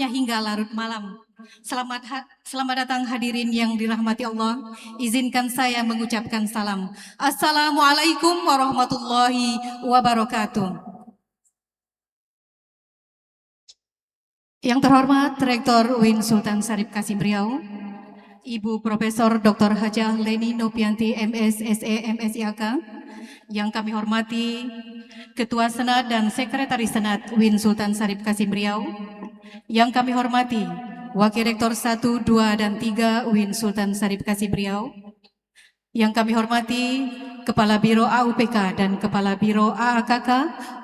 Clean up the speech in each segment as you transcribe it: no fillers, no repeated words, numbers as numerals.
waktunya hingga larut malam. Selamat datang hadirin yang dirahmati Allah. Izinkan saya mengucapkan salam. Assalamualaikum warahmatullahi wabarakatuh. Yang terhormat Rektor UIN Sultan Syarif Qasim Riau, Ibu Profesor Dr. Hajah Leni Nopianti MSSE MSIAK, yang kami hormati Ketua Senat dan Sekretaris Senat UIN Sultan Syarif Qasim Riau, yang kami hormati Wakil Rektor 1, 2, dan 3 UIN Sultan Syarif Qasim Riau, yang kami hormati Kepala Biro AUPK dan Kepala Biro AAKK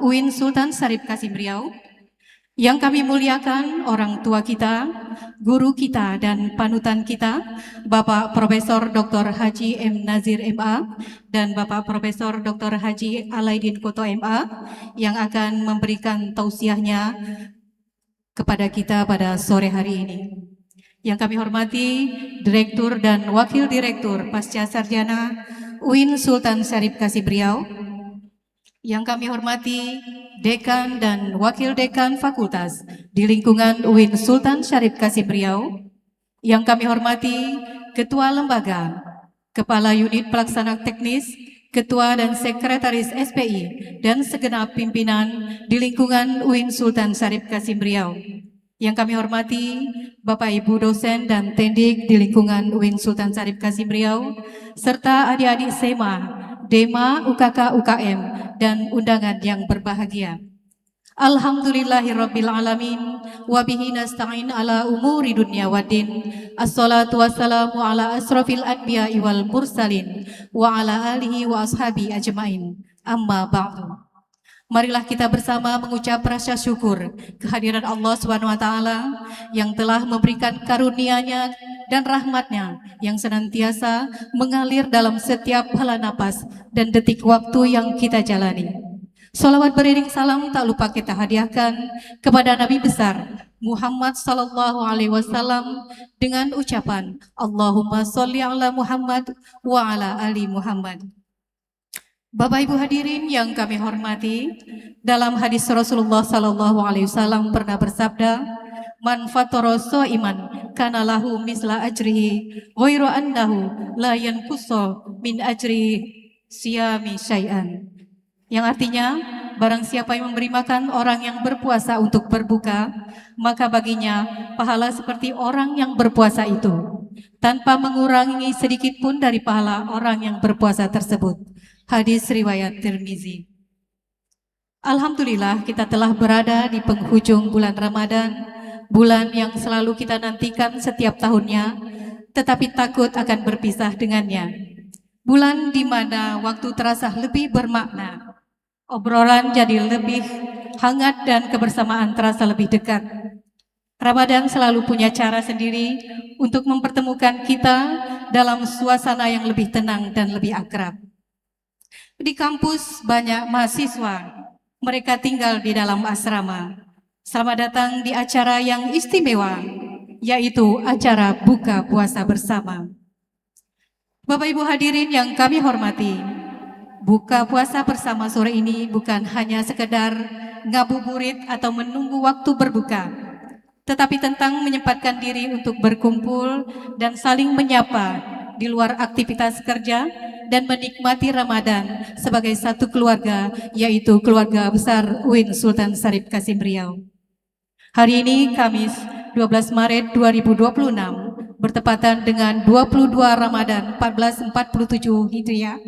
UIN Sultan Syarif Qasim Riau, yang kami muliakan orang tua kita, guru kita, dan panutan kita, Bapak Profesor Dr. Haji M. Nazir MA dan Bapak Profesor Dr. Haji Alaidin Koto MA, yang akan memberikan tausiahnya kepada kita pada sore hari ini. Yang kami hormati Direktur dan Wakil Direktur Pasca Sarjana UIN Sultan Syarif Qasim Riau, yang kami hormati Dekan dan Wakil Dekan Fakultas di lingkungan UIN Sultan Syarif Qasim Riau, yang kami hormati Ketua Lembaga, Kepala Unit Pelaksana Teknis, Ketua dan Sekretaris SPI, dan segenap pimpinan di lingkungan UIN Sultan Syarif Qasim Riau, yang kami hormati Bapak Ibu dosen dan tendik di lingkungan UIN Sultan Syarif Qasim Riau, serta adik-adik SEMA, DEMA, UKK, UKM, dan undangan yang berbahagia. Alhamdulillahirabbil alamin wa bihi nasta'in ala umuri dunya waddin. Assalatu wassalamu ala asrofil anbiya'i wal mursalin wa ala alihi wa ashabi ajmain. Amma ba'du. Marilah kita bersama mengucap rasa syukur kehadiran Allah Subhanahu wa taala yang telah memberikan karunia-Nya dan rahmat-Nya yang senantiasa mengalir dalam setiap hala napas dan detik waktu yang kita jalani. Salawat beriring salam tak lupa kita hadiahkan kepada Nabi besar Muhammad sallallahu alaihi wasallam dengan ucapan Allahumma sholli ala Muhammad wa ala ali Muhammad. Bapak Ibu hadirin yang kami hormati, dalam hadis Rasulullah sallallahu alaihi wasallam pernah bersabda, "Man fatara shaiman kana lahu misla ajrihi ghairu annahu la yanqusu min ajri siyami syai'an." Yang artinya, barang siapa yang memberi makan orang yang berpuasa untuk berbuka, maka baginya pahala seperti orang yang berpuasa itu, tanpa mengurangi sedikit pun dari pahala orang yang berpuasa tersebut. Hadis riwayat Tirmizi. Alhamdulillah kita telah berada di penghujung bulan Ramadan, bulan yang selalu kita nantikan setiap tahunnya, tetapi takut akan berpisah dengannya. Bulan di mana waktu terasa lebih bermakna, obrolan jadi lebih hangat dan kebersamaan terasa lebih dekat. Ramadan selalu punya cara sendiri untuk mempertemukan kita dalam suasana yang lebih tenang dan lebih akrab. Di kampus banyak mahasiswa, mereka tinggal di dalam asrama. Selamat datang di acara yang istimewa, yaitu acara buka puasa bersama. Bapak Ibu hadirin yang kami hormati, buka puasa bersama sore ini bukan hanya sekedar ngabuburit atau menunggu waktu berbuka, tetapi tentang menyempatkan diri untuk berkumpul dan saling menyapa di luar aktivitas kerja dan menikmati Ramadan sebagai satu keluarga, yaitu keluarga besar UIN Sultan Syarif Qasim Riau. Hari ini Kamis 12 Maret 2026 bertepatan dengan 22 Ramadan 1447 Hijriah,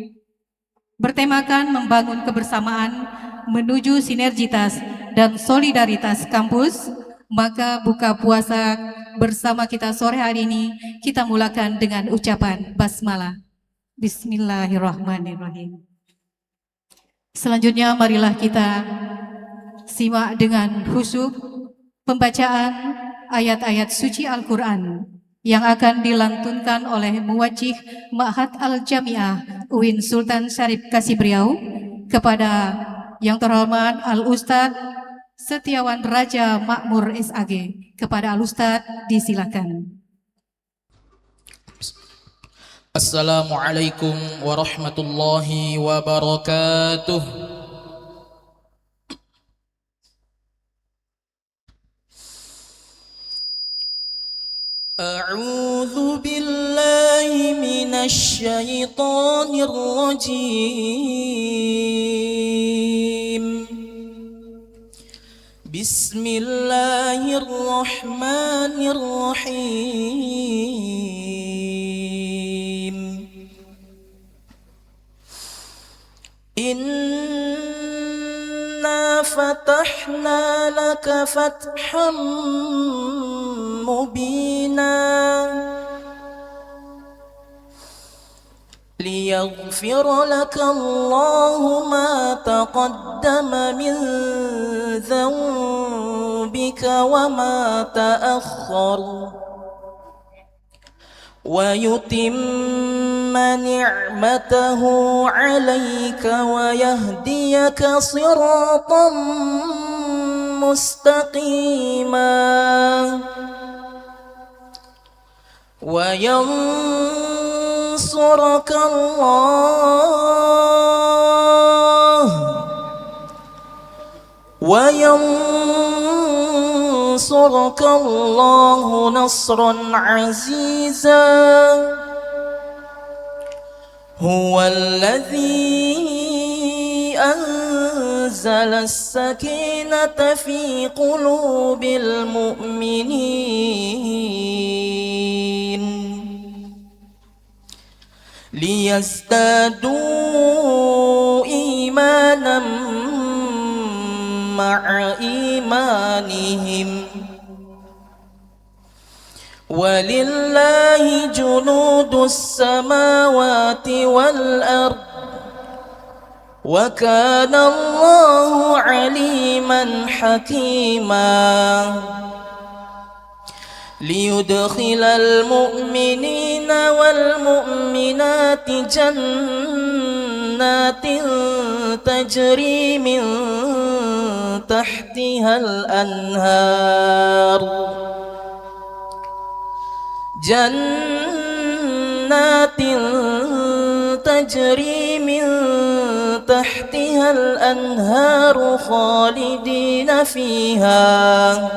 bertemakan membangun kebersamaan menuju sinergitas dan solidaritas kampus. Maka buka puasa bersama kita sore hari ini kita mulakan dengan ucapan basmalah. Bismillahirrahmanirrahim. Selanjutnya marilah kita simak dengan khusyuk pembacaan ayat-ayat suci Al-Quran yang akan dilantunkan oleh Muwajjih Ma'had Al-Jami'ah UIN Sultan Syarif Qasim Riau kepada yang terhormat Al-Ustadz Setiawan Raja Makmur SAG. Kepada Al-Ustadz disilakan. Assalamualaikum warahmatullahi wabarakatuh. أعوذ بالله من الشيطان الرجيم. بسم الله الرحمن الرحيم. إنا فتحنا لك فتحا مبينا ليغفر لك الله ما تقدم من ذنبك وما تأخر ويتم نعمته عليك ويهديك صراطا مستقيما وينصرك الله نصرا عزيزا. هو الذي أنزل السكينة في قلوب المؤمنين ليزدادوا إيمانا مع إيمانهم ولله جنود السماوات والأرض وكان الله عليما حكيما. ليدخل المؤمنين والمؤمنات جنات تجري من تحتها الأنهار تجري من تحتها الأنهار خالدين فيها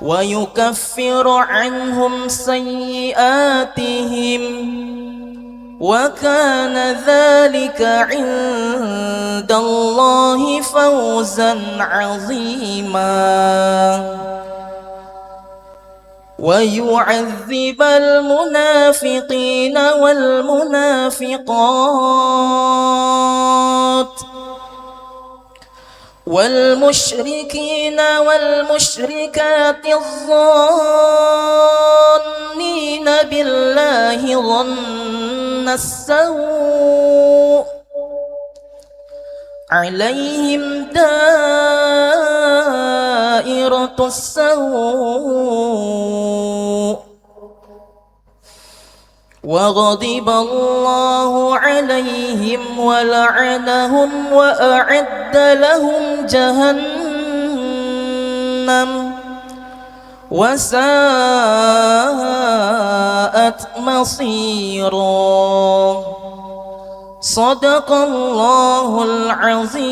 ويكفر عنهم سيئاتهم وكان ذلك عند الله فوزا عظيما. ويعذب المنافقين والمنافقات والمشركين والمشركات الظانين بالله ظن السوء عليهم دائرة السوء وغضب الله عليهم ولعنهم وأعد لهم جهنم وساءت مصيرا. صدق الله العظيم.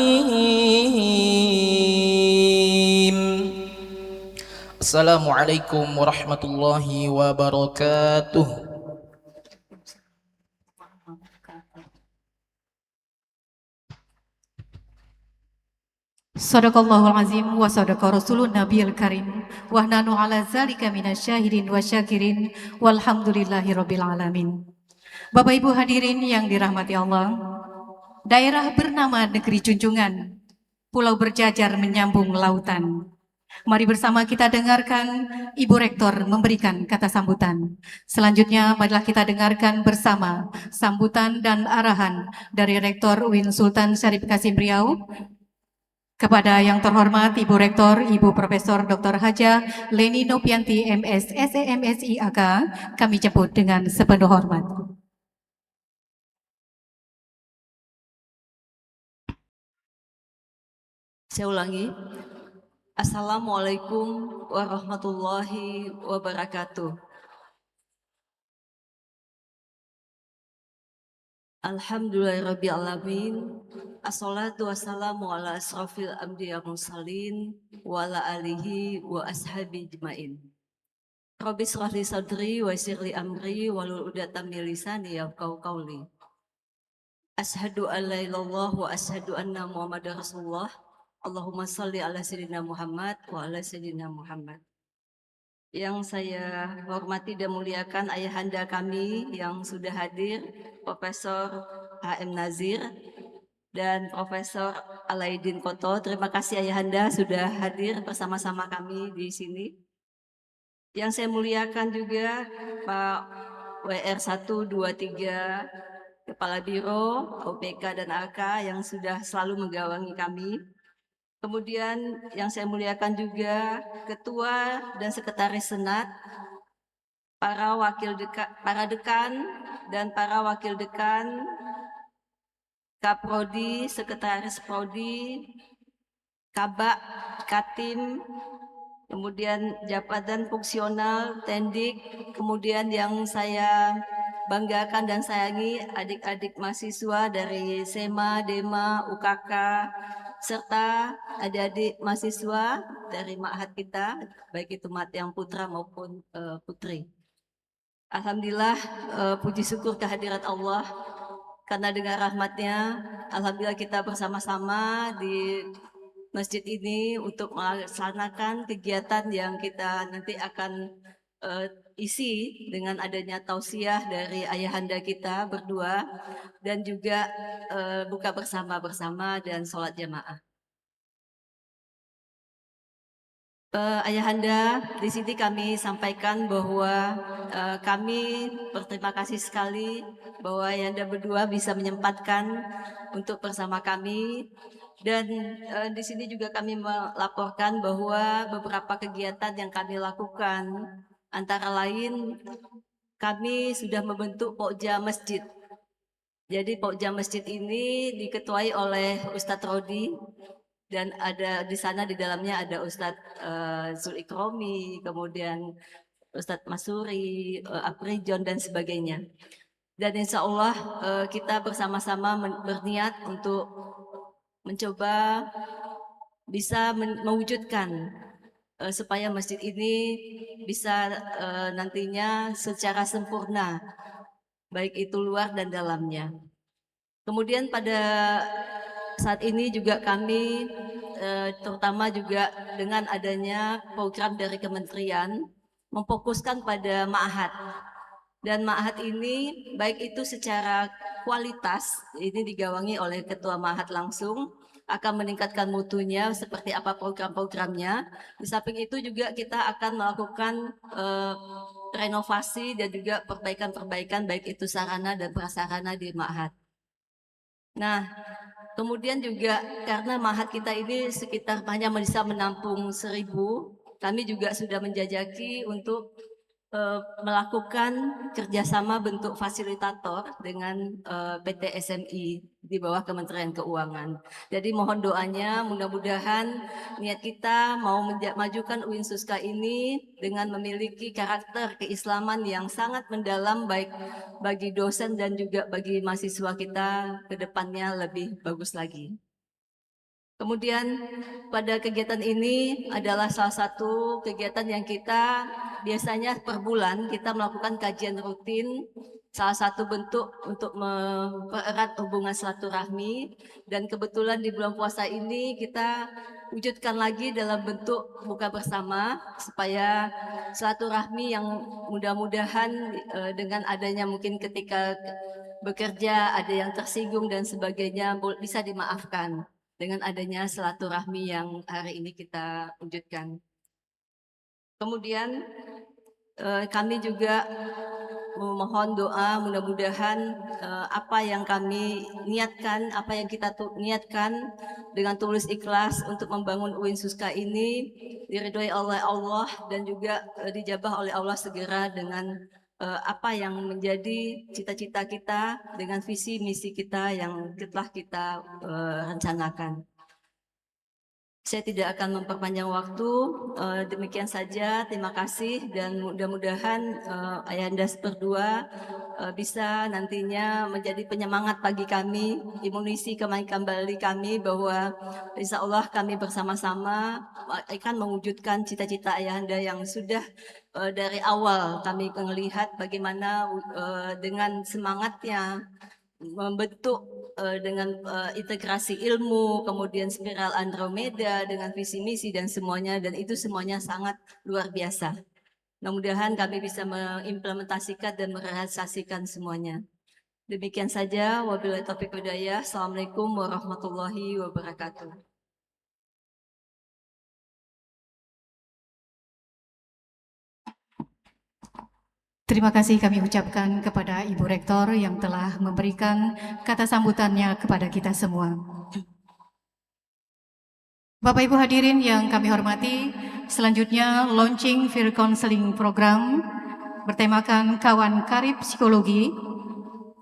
السلام عليكم ورحمة الله وبركاته. Sadaqallahul azim wa sadaqa rasulun nabiyil karim wa nahnu ala zalika minasyahidin wa syakirin walhamdulillahi rabbil alamin. Bapak Ibu hadirin yang dirahmati Allah, daerah bernama Negeri Junjungan, pulau berjajar menyambung lautan. Mari bersama kita dengarkan Ibu Rektor memberikan kata sambutan. Selanjutnya marilah kita dengarkan bersama sambutan dan arahan dari Rektor UIN Sultan Syarif Qasim Riau. Kepada yang terhormat Ibu Rektor, Ibu Profesor Dr. Hajah Leni Nopianti MS SE MSI AK, kami jemput dengan sepenuh hormat. Saya ulangi. Assalamualaikum warahmatullahi wabarakatuh. Alhamdulillahirrabbilalamin. Assalatu wassalamu ala asrafil anbiya mursalin wa ala alihi wa ashabi jemain. Rabbi shrah li sadri wa yassir li amri wahlul 'uqdatam min lisani yafqahu qawli. Asyhadu an la ilaha illallah wa asyhadu anna Muhammadar Rasulullah. Allahumma shalli ala sayyidina Muhammad wa ala sayyidina Muhammad. Yang saya hormati dan muliakan ayahanda kami yang sudah hadir, Profesor H.M. Nazir dan Profesor Alaidin Koto. Terima kasih ayahanda sudah hadir bersama-sama kami di sini. Yang saya muliakan juga Pak WR 123, Kepala Biro, OPK dan AK yang sudah selalu menggawangi kami. Kemudian yang saya muliakan juga Ketua dan Sekretaris Senat, para dekan dan para wakil dekan, Kaprodi, Sekretaris Prodi, Kabak, Katim, kemudian jabatan fungsional, tendik, kemudian yang saya banggakan dan sayangi adik-adik mahasiswa dari SEMA, DEMA, UKK, serta adik-adik mahasiswa dari ma'had kita, baik itu ma'had yang putra maupun putri. Alhamdulillah, puji syukur kehadirat Allah, karena dengan rahmatnya, alhamdulillah kita bersama-sama di masjid ini untuk melaksanakan kegiatan yang kita nanti akan isi dengan adanya tausiah dari ayahanda kita berdua dan juga buka bersama dan sholat jamaah. Ayahanda, di sini kami sampaikan bahwa kami berterima kasih sekali bahwa ayahanda berdua bisa menyempatkan untuk bersama kami. Dan di sini juga kami melaporkan bahwa beberapa kegiatan yang kami lakukan, antara lain kami sudah membentuk Pokja Masjid. Jadi Pokja Masjid ini diketuai oleh Ustadz Rodi, dan ada di sana di dalamnya ada Ustadz Zulikromi, kemudian Ustadz Masuri, Aprijon dan sebagainya. Dan insya Allah kita bersama-sama berniat untuk mencoba bisa mewujudkan supaya masjid ini bisa nantinya secara sempurna, baik itu luar dan dalamnya. Kemudian pada saat ini juga kami terutama juga dengan adanya program dari kementerian memfokuskan pada ma'had. Dan ma'had ini baik itu secara kualitas, ini digawangi oleh ketua ma'had langsung, akan meningkatkan mutunya seperti apa program-programnya. Di samping itu juga kita akan melakukan renovasi dan juga perbaikan-perbaikan baik itu sarana dan prasarana di ma'had. Nah, kemudian juga karena ma'had kita ini sekitar hanya bisa menampung 1.000, kami juga sudah menjajaki untuk melakukan kerjasama bentuk fasilitator dengan PT SMI di bawah Kementerian Keuangan. Jadi mohon doanya, mudah-mudahan niat kita mau majukan UIN Suska ini dengan memiliki karakter keislaman yang sangat mendalam baik bagi dosen dan juga bagi mahasiswa kita ke depannya lebih bagus lagi. Kemudian pada kegiatan ini adalah salah satu kegiatan yang kita biasanya per bulan kita melakukan kajian rutin, salah satu bentuk untuk mempererat hubungan silaturahmi, dan kebetulan di bulan puasa ini kita wujudkan lagi dalam bentuk buka bersama supaya silaturahmi yang mudah-mudahan dengan adanya mungkin ketika bekerja ada yang tersinggung dan sebagainya bisa dimaafkan dengan adanya silaturahmi yang hari ini kita wujudkan. Kemudian kami juga memohon doa mudah-mudahan apa yang kami niatkan, apa yang kita niatkan dengan tulus ikhlas untuk membangun UIN Suska ini diridhoi oleh Allah dan juga dijabah oleh Allah segera dengan apa yang menjadi cita-cita kita dengan visi misi kita yang telah kita rencanakan. Saya tidak akan memperpanjang waktu, demikian saja, terima kasih dan mudah-mudahan ayahanda berdua bisa nantinya menjadi penyemangat bagi kami, imunisi kembali kami bahwa insya Allah kami bersama-sama akan mewujudkan cita-cita ayahanda yang sudah dari awal kami melihat bagaimana dengan semangatnya membentuk dengan integrasi ilmu, kemudian spiral Andromeda dengan visi misi dan semuanya, dan itu semuanya sangat luar biasa. Mudah-mudahan kami bisa mengimplementasikan dan merealisasikan semuanya. Demikian saja, wabillahi taufiq hidayah. Assalamualaikum warahmatullahi wabarakatuh. Terima kasih kami ucapkan kepada Ibu Rektor yang telah memberikan kata sambutannya kepada kita semua. Bapak Ibu hadirin yang kami hormati, selanjutnya launching Peer Counseling Program bertemakan Kawan Karib Psikologi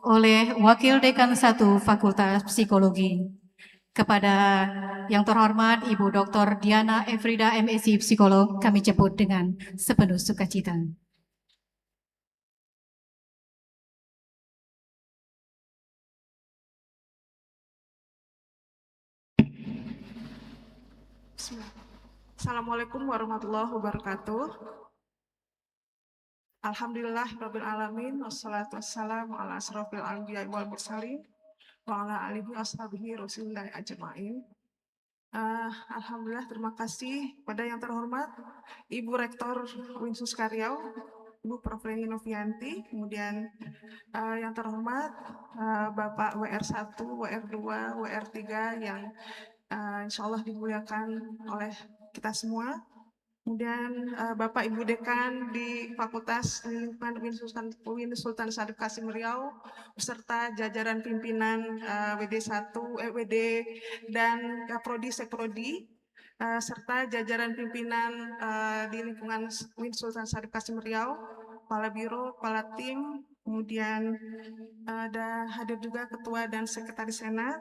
oleh Wakil Dekan 1 Fakultas Psikologi. Kepada yang terhormat Ibu Dr. Diana Efrida MSI Psikolog, kami jemput dengan sepenuh sukacita. Assalamualaikum warahmatullahi wabarakatuh. Alhamdulillah rabbil alamin, wassalatu wassalamu ala asrofil anbiya wal mursalin wa ala alihi washabihi rasulillah ajmain. Alhamdulillah, terima kasih pada yang terhormat Ibu Rektor Winsus Karyau, Ibu Prof. Leni Novianti, kemudian yang terhormat Bapak WR1, WR2, WR3 yang insya Allah dimuliakan oleh kita semua. Kemudian Bapak Ibu Dekan di Fakultas Lingkungan UIN Sultan Syarif Kasim Riau beserta jajaran pimpinan WD1, WD dan Prodi Sekprodi serta jajaran pimpinan di lingkungan UIN Sultan Syarif Kasim Riau, Kepala Biro, Kepala Tim, kemudian ada hadir juga Ketua dan Sekretaris Senat.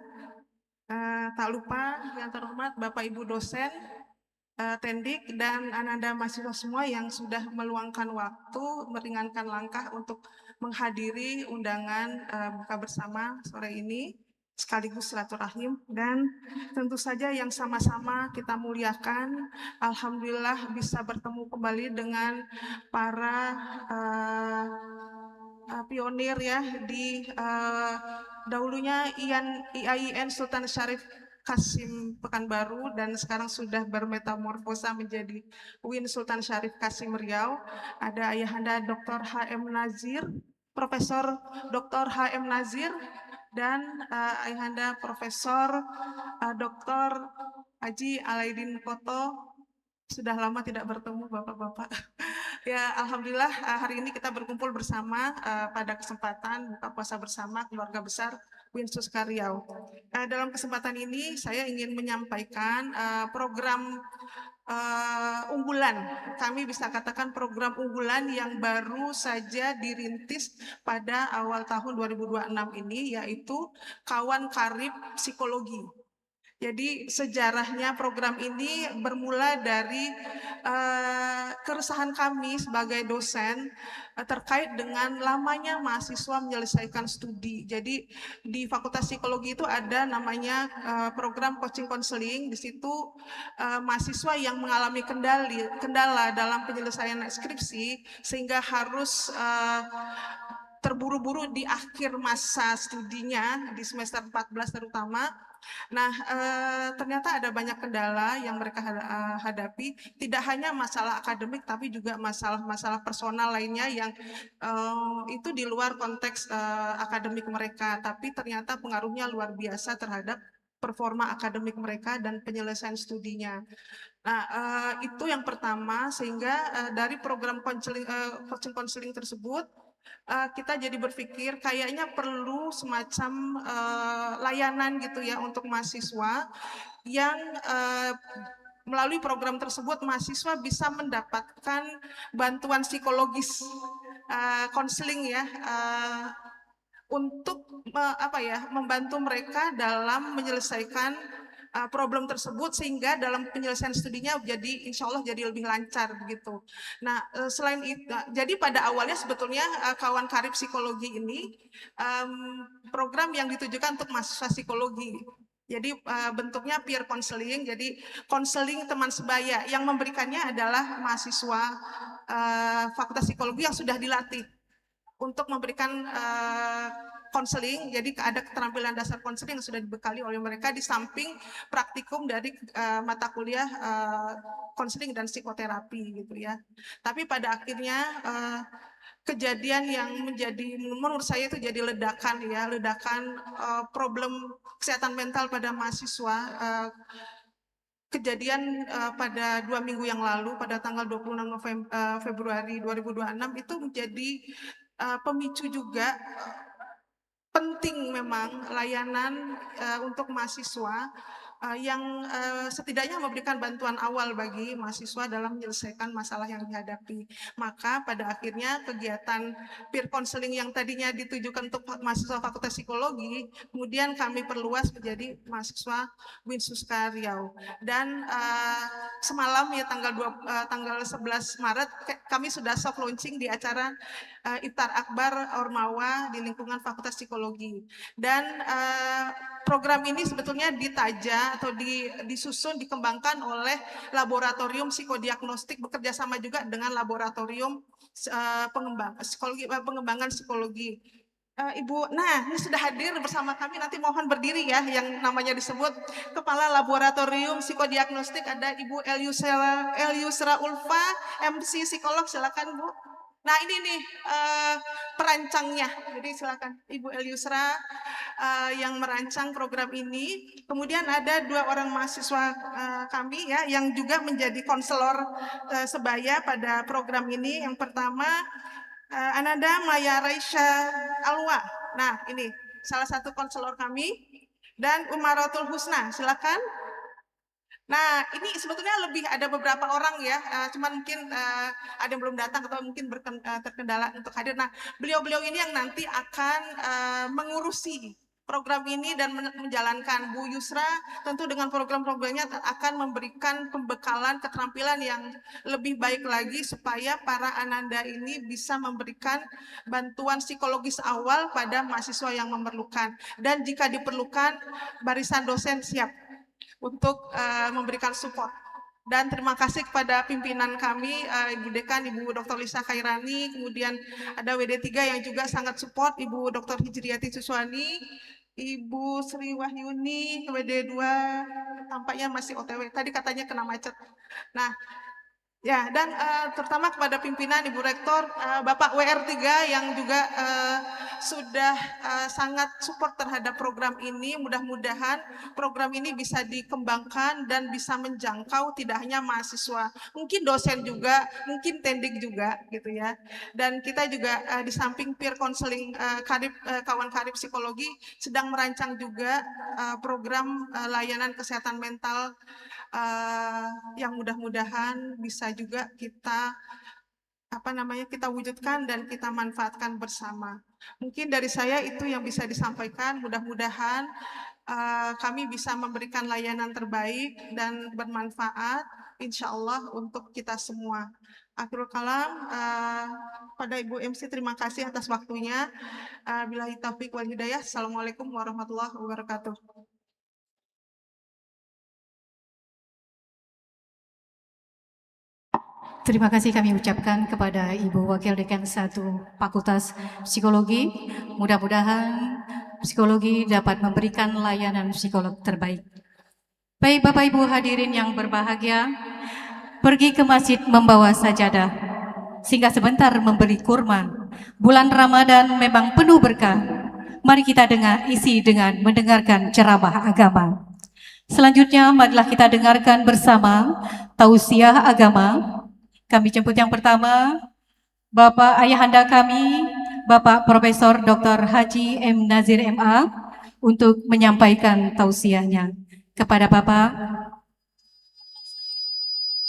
Tak lupa yang terhormat Bapak Ibu dosen, Tendik dan Ananda mahasiswa semua yang sudah meluangkan waktu, meringankan langkah untuk menghadiri undangan buka bersama sore ini sekaligus silaturahim, dan tentu saja yang sama-sama kita muliakan. Alhamdulillah bisa bertemu kembali dengan para pionir ya di dahulunya IAIN Sultan Syarif Kasim Pekanbaru dan sekarang sudah bermetamorfosa menjadi UIN Sultan Syarif Kasim Riau. Ada Ayahanda Dr. H.M. Nazir, Profesor Dr. H.M. Nazir, dan Ayahanda Profesor Dr. Haji Alaidin Koto. Sudah lama tidak bertemu Bapak-Bapak. Ya, alhamdulillah hari ini kita berkumpul bersama pada kesempatan buka puasa bersama keluarga besar Winsus Karyau. Dalam kesempatan ini saya ingin menyampaikan program unggulan. Kami bisa katakan program unggulan yang baru saja dirintis pada awal tahun 2026 ini, yaitu Kawan Karib Psikologi. Jadi sejarahnya program ini bermula dari keresahan kami sebagai dosen terkait dengan lamanya mahasiswa menyelesaikan studi. Jadi di Fakultas Psikologi itu ada namanya program coaching konseling. Di situ mahasiswa yang mengalami kendala dalam penyelesaian skripsi sehingga harus terburu-buru di akhir masa studinya di semester 14 terutama. Nah, ternyata ada banyak kendala yang mereka hadapi, tidak hanya masalah akademik, tapi juga masalah-masalah personal lainnya yang itu di luar konteks akademik mereka, tapi ternyata pengaruhnya luar biasa terhadap performa akademik mereka dan penyelesaian studinya. Nah, itu yang pertama, sehingga dari program coaching konseling tersebut, kita jadi berpikir kayaknya perlu semacam layanan gitu ya untuk mahasiswa yang melalui program tersebut mahasiswa bisa mendapatkan bantuan psikologis konseling ya untuk membantu mereka dalam menyelesaikan problem tersebut sehingga dalam penyelesaian studinya jadi insya Allah jadi lebih lancar begitu. Nah, selain itu, jadi pada awalnya sebetulnya Kawan Karib Psikologi ini program yang ditujukan untuk mahasiswa psikologi. Jadi bentuknya peer counseling, jadi konseling teman sebaya yang memberikannya adalah mahasiswa Fakultas Psikologi yang sudah dilatih untuk memberikan konseling. Jadi ada keterampilan dasar konseling yang sudah dibekali oleh mereka di samping praktikum dari mata kuliah konseling dan psikoterapi gitu ya. Tapi pada akhirnya kejadian yang menjadi menurut saya itu jadi ledakan ya, ledakan problem kesehatan mental pada mahasiswa. Kejadian pada 2 minggu yang lalu pada tanggal 26 Februari 2026 itu menjadi pemicu juga penting memang layanan untuk mahasiswa yang setidaknya memberikan bantuan awal bagi mahasiswa dalam menyelesaikan masalah yang dihadapi. Maka pada akhirnya kegiatan peer counseling yang tadinya ditujukan untuk mahasiswa Fakultas Psikologi, kemudian kami perluas menjadi mahasiswa Winsuska Riau. Dan semalam ya tanggal 11 Maret kami sudah soft launching di acara Iftar Akbar Ormawa di lingkungan Fakultas Psikologi. Dan program ini sebetulnya ditaja atau disusun, dikembangkan oleh laboratorium psikodiagnostik bekerja sama juga dengan laboratorium pengembangan psikologi. Ibu, nah ini sudah hadir bersama kami, nanti mohon berdiri ya, yang namanya disebut Kepala Laboratorium Psikodiagnostik ada Ibu Eliusra Ulfa, MC Psikolog, silakan Bu. Nah ini nih perancangnya, jadi silakan Ibu Eliusra yang merancang program ini. Kemudian ada 2 orang mahasiswa kami ya yang juga menjadi konselor sebaya pada program ini. Yang pertama Ananda Maya Raisya Alwa. Nah ini salah satu konselor kami, dan Umaratul Husna, silakan. Nah, ini sebetulnya lebih ada beberapa orang ya, cuman mungkin ada yang belum datang atau mungkin terkendala untuk hadir. Nah, beliau-beliau ini yang nanti akan mengurusi program ini dan menjalankan. Bu Yusra tentu dengan program-programnya akan memberikan pembekalan keterampilan yang lebih baik lagi supaya para ananda ini bisa memberikan bantuan psikologis awal pada mahasiswa yang memerlukan. Dan jika diperlukan, barisan dosen siap untuk memberikan support. Dan terima kasih kepada pimpinan kami, Ibu Dekan, Ibu Dr. Lisa Khairani, kemudian ada WD3 yang juga sangat support, Ibu Dr. Hijriyati Suswani, Ibu Sri Wahyuni, WD2, tampaknya masih OTW, tadi katanya kena macet. Nah, ya, dan terutama kepada pimpinan Ibu Rektor, Bapak WR3 yang juga sudah sangat support terhadap program ini. Mudah-mudahan program ini bisa dikembangkan dan bisa menjangkau tidak hanya mahasiswa, mungkin dosen juga, mungkin tendik juga gitu ya. Dan kita juga di samping peer counseling kawan karib psikologi sedang merancang juga program layanan kesehatan mental yang mudah-mudahan bisa juga kita kita wujudkan dan kita manfaatkan bersama. Mungkin dari saya itu yang bisa disampaikan. Mudah-mudahan kami bisa memberikan layanan terbaik dan bermanfaat, insya Allah untuk kita semua. Akhirul kalam, pada Ibu MC terima kasih atas waktunya. Billahi taufiq wal hidayah. Assalamualaikum warahmatullahi wabarakatuh. Terima kasih kami ucapkan kepada Ibu Wakil Dekan 1 Fakultas Psikologi. Mudah-mudahan psikologi dapat memberikan layanan psikolog terbaik. Baik Bapak Ibu hadirin yang berbahagia, pergi ke masjid membawa sajadah, sehingga sebentar memberi kurma. Bulan Ramadan memang penuh berkah. Mari kita isi dengan mendengarkan ceramah agama. Selanjutnya marilah kita dengarkan bersama tausiah agama. Kami jemput yang pertama, Bapak Ayahanda kami, Bapak Profesor Dr. Haji M. Nazir MA, untuk menyampaikan tausiahnya kepada Bapak.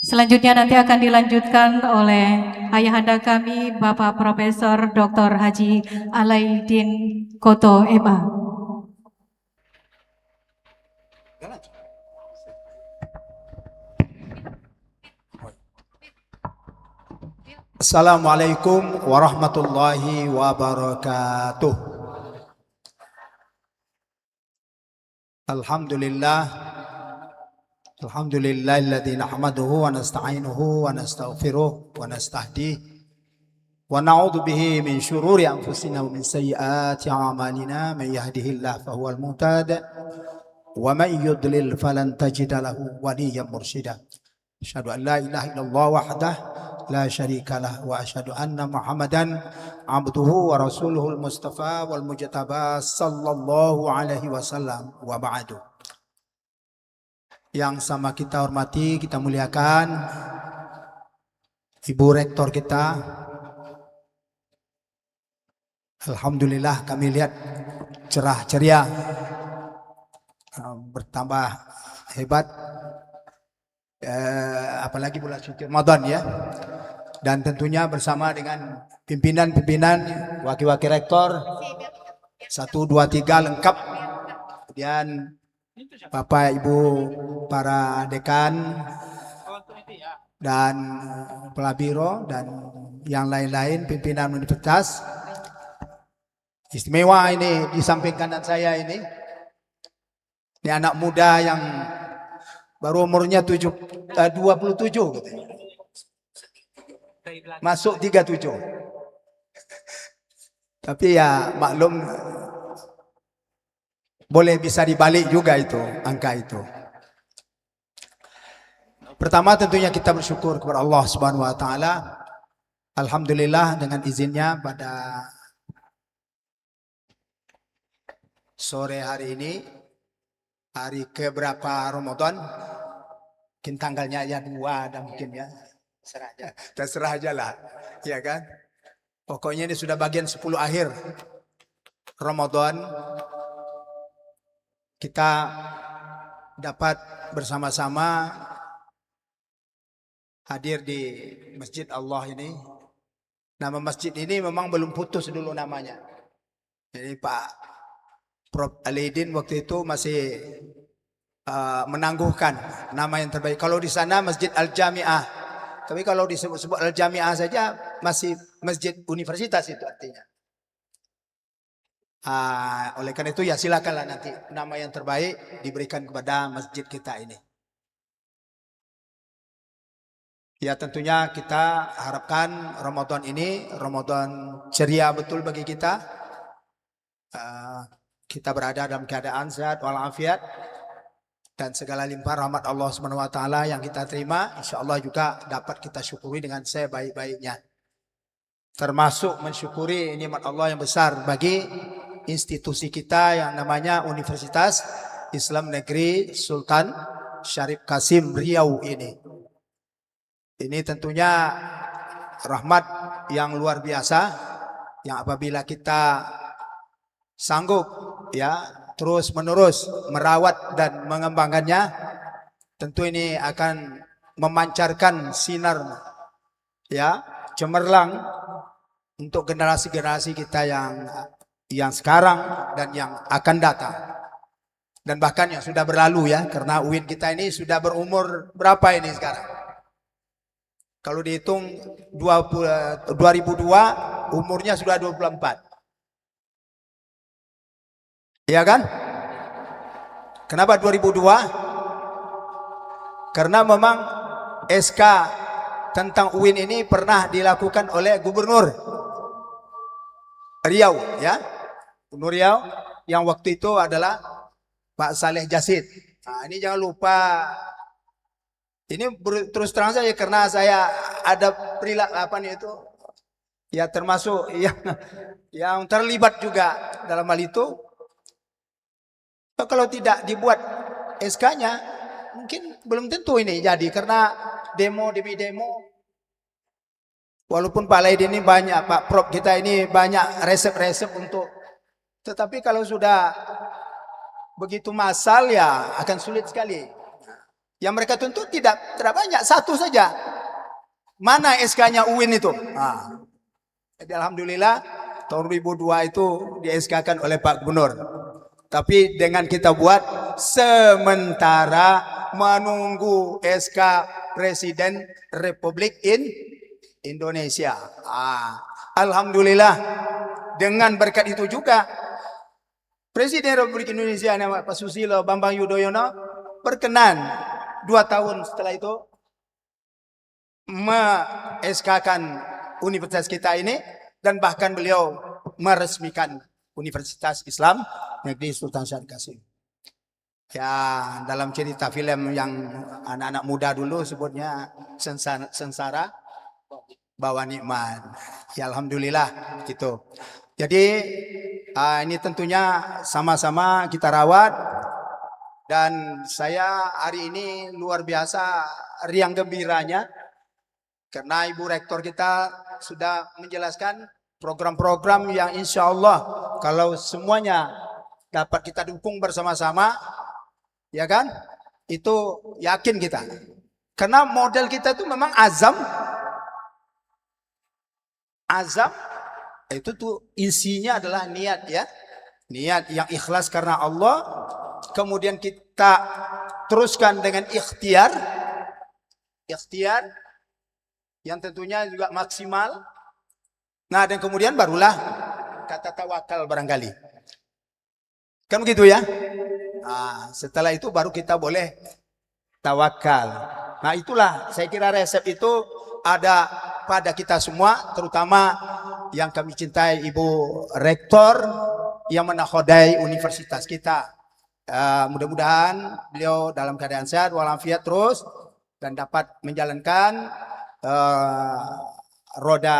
Selanjutnya nanti akan dilanjutkan oleh Ayahanda kami, Bapak Profesor Dr. Haji Alaidin Koto MA. Assalamualaikum warahmatullahi wabarakatuh. Alhamdulillah, Alhamdulillahilladzi nahmaduhu wa nasta'inuhu wa nastaghfiruh wa nastahdihi wa na'udzu bihi min syururi anfusina wa min sayyiati a'malina may yahdihillahu fahuwal muhtadi wa may yudlil falan tajida lahu waliyyan mursyida. Asyhadu an la ilaha illallah wahdahu la syarika lah wa asyhadu anna Muhammadan abduhu wa rasuluhul mustafa wal mujtaba sallallahu alaihi wasallam wa ba'du. Yang sama kita hormati, kita muliakan Ibu Rektor kita. Alhamdulillah kami lihat cerah ceria, bertambah hebat, apalagi bulan suci Ramadan ya. Dan tentunya bersama dengan pimpinan-pimpinan, wakil-wakil rektor, 1, 2, 3 lengkap. Kemudian Bapak Ibu para dekan dan pelabiro dan yang lain-lain pimpinan universitas. Istimewa ini di samping kanan saya ini. Ini anak muda yang baru umurnya 27 katanya. Masuk 37. Tapi ya maklum, boleh bisa dibalik juga itu angka itu. Pertama tentunya kita bersyukur kepada Allah Subhanahu wa taala. Alhamdulillah dengan izinnya pada sore hari ini, hari keberapa Ramadan, mungkin tanggalnya ya 2 dan mungkin ya terserah aja lah, ya kan. Pokoknya ini sudah bagian 10 akhir Ramadan. Kita dapat bersama-sama hadir di Masjid Allah ini. Nama masjid ini memang belum putus dulu namanya. Jadi Pak Prof. Alidin waktu itu masih menangguhkan nama yang terbaik. Kalau di sana Masjid Al-Jami'ah. Tapi kalau disebut-sebut Al-Jami'ah saja masih masjid universitas itu artinya. Oleh karena itu ya silakanlah nanti nama yang terbaik diberikan kepada masjid kita ini. Ya tentunya kita harapkan Ramadan ini Ramadan ceria betul bagi kita. Kita berada dalam keadaan sehat walafiat dan segala limpah rahmat Allah Subhanahu wa taala yang kita terima insyaallah juga dapat kita syukuri dengan sebaik-baiknya. Termasuk mensyukuri nikmat Allah yang besar bagi institusi kita yang namanya Universitas Islam Negeri Sultan Syarif Kasim Riau ini. Ini tentunya rahmat yang luar biasa yang apabila kita sanggup ya terus menerus merawat dan mengembangkannya, tentu ini akan memancarkan sinar ya cemerlang untuk generasi-generasi kita yang sekarang dan yang akan datang. Dan bahkan yang sudah berlalu ya, karena UIN kita ini sudah berumur berapa ini sekarang? Kalau dihitung 2002 umurnya sudah 24. Iya kan? Kenapa 2002? Karena memang SK tentang UIN ini pernah dilakukan oleh Gubernur Riau ya. Gubernur Riau yang waktu itu adalah Pak Saleh Jasid. Nah, ini jangan lupa. Ini terus terang saja karena saya ada perilaku apa nih itu ya termasuk yang terlibat juga dalam hal itu. Kalau tidak dibuat SK-nya mungkin belum tentu ini jadi karena demo walaupun Pak Laidin ini banyak, Pak Prof kita ini banyak resep-resep untuk, tetapi kalau sudah begitu massal ya akan sulit sekali. Yang mereka tuntut tidak banyak, satu saja. Mana SK-nya UIN itu? Jadi alhamdulillah tahun 2002 itu di SK-kan oleh Pak Gubernur. Tapi dengan kita buat sementara menunggu SK Presiden Republik Indonesia. Alhamdulillah dengan berkat itu juga Presiden Republik Indonesia Pak Susilo Bambang Yudhoyono berkenan 2 tahun setelah itu me-SK-kan universitas kita ini, dan bahkan beliau meresmikan Universitas Islam Negeri Sultan Syarif Kasim. Ya, dalam cerita film yang anak-anak muda dulu sebutnya sengsara bawa nikmat. Ya, alhamdulillah gitu. Jadi ini tentunya sama-sama kita rawat, dan saya hari ini luar biasa riang gembiranya karena Ibu Rektor kita sudah menjelaskan program-program yang insya Allah kalau semuanya dapat kita dukung bersama-sama, ya kan? Itu yakin kita. Karena model kita itu memang azam itu tuh isinya adalah niat, ya. Niat yang ikhlas karena Allah. Kemudian kita teruskan dengan ikhtiar yang tentunya juga maksimal. Nah, dan kemudian barulah kata tawakal barangkali. Kan begitu ya? Nah, setelah itu baru kita boleh tawakal. Nah, itulah saya kira resep itu ada pada kita semua, terutama yang kami cintai Ibu Rektor yang menakodai universitas kita. Mudah-mudahan beliau dalam keadaan sehat walafiat terus dan dapat menjalankan roda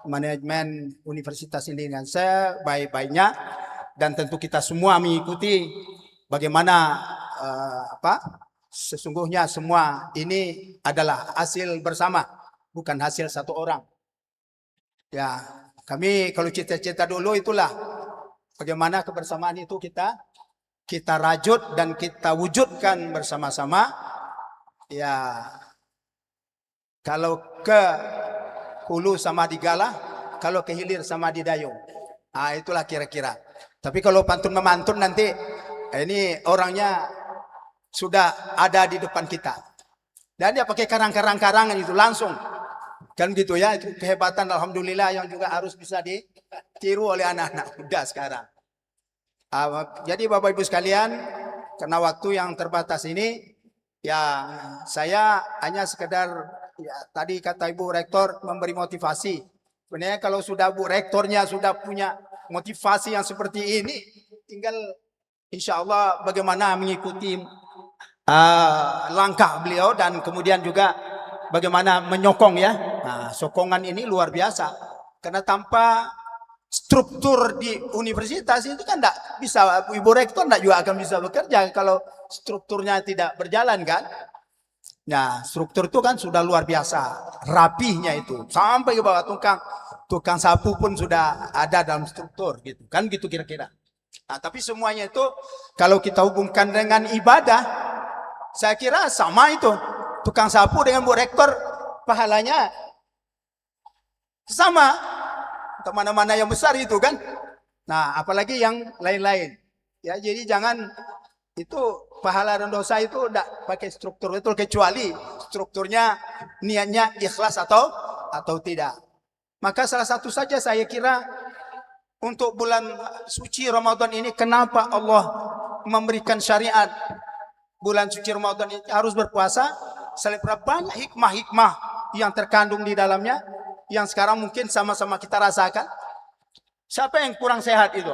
manajemen universitas ini dengan sebaik-baiknya, dan tentu kita semua mengikuti bagaimana sesungguhnya semua ini adalah hasil bersama, bukan hasil satu orang. Ya, kami kalau cita-cita dulu itulah bagaimana kebersamaan itu kita rajut dan kita wujudkan bersama-sama. Ya, kalau ke hulu sama di Galah, kalau ke hilir sama di Dayung. Nah, itulah kira-kira. Tapi kalau pantun memantun nanti ini orangnya sudah ada di depan kita. Dan dia pakai karang-karangan itu langsung. Kan gitu ya, itu kehebatan alhamdulillah yang juga harus bisa ditiru oleh anak-anak muda sekarang. Jadi Bapak Ibu sekalian, karena waktu yang terbatas ini, ya saya hanya sekedar, ya tadi kata Ibu Rektor memberi motivasi. Sebenarnya kalau sudah Bu Rektornya sudah punya motivasi yang seperti ini, tinggal insya Allah bagaimana mengikuti langkah beliau, dan kemudian juga bagaimana menyokong ya. Nah, sokongan ini luar biasa. Karena tanpa struktur di universitas itu kan tidak bisa, Ibu Rektor tidak juga akan bisa bekerja kalau strukturnya tidak berjalan kan. Nah, struktur itu kan sudah luar biasa, rapihnya itu. Sampai ke bawah tukang sapu pun sudah ada dalam struktur gitu. Kan gitu kira-kira. Nah, tapi semuanya itu kalau kita hubungkan dengan ibadah, saya kira sama itu. Tukang sapu dengan Bu Rektor pahalanya sama. Mana-mana yang besar itu kan. Nah, apalagi yang lain-lain. Ya, jadi jangan itu pahala dan dosa itu tidak pakai struktur betul, kecuali strukturnya niatnya ikhlas atau tidak. Maka salah satu saja saya kira untuk bulan suci Ramadan ini, kenapa Allah memberikan syariat bulan suci Ramadan ini harus berpuasa? Selain banyak hikmah-hikmah yang terkandung di dalamnya, yang sekarang mungkin sama-sama kita rasakan. Siapa yang kurang sehat itu?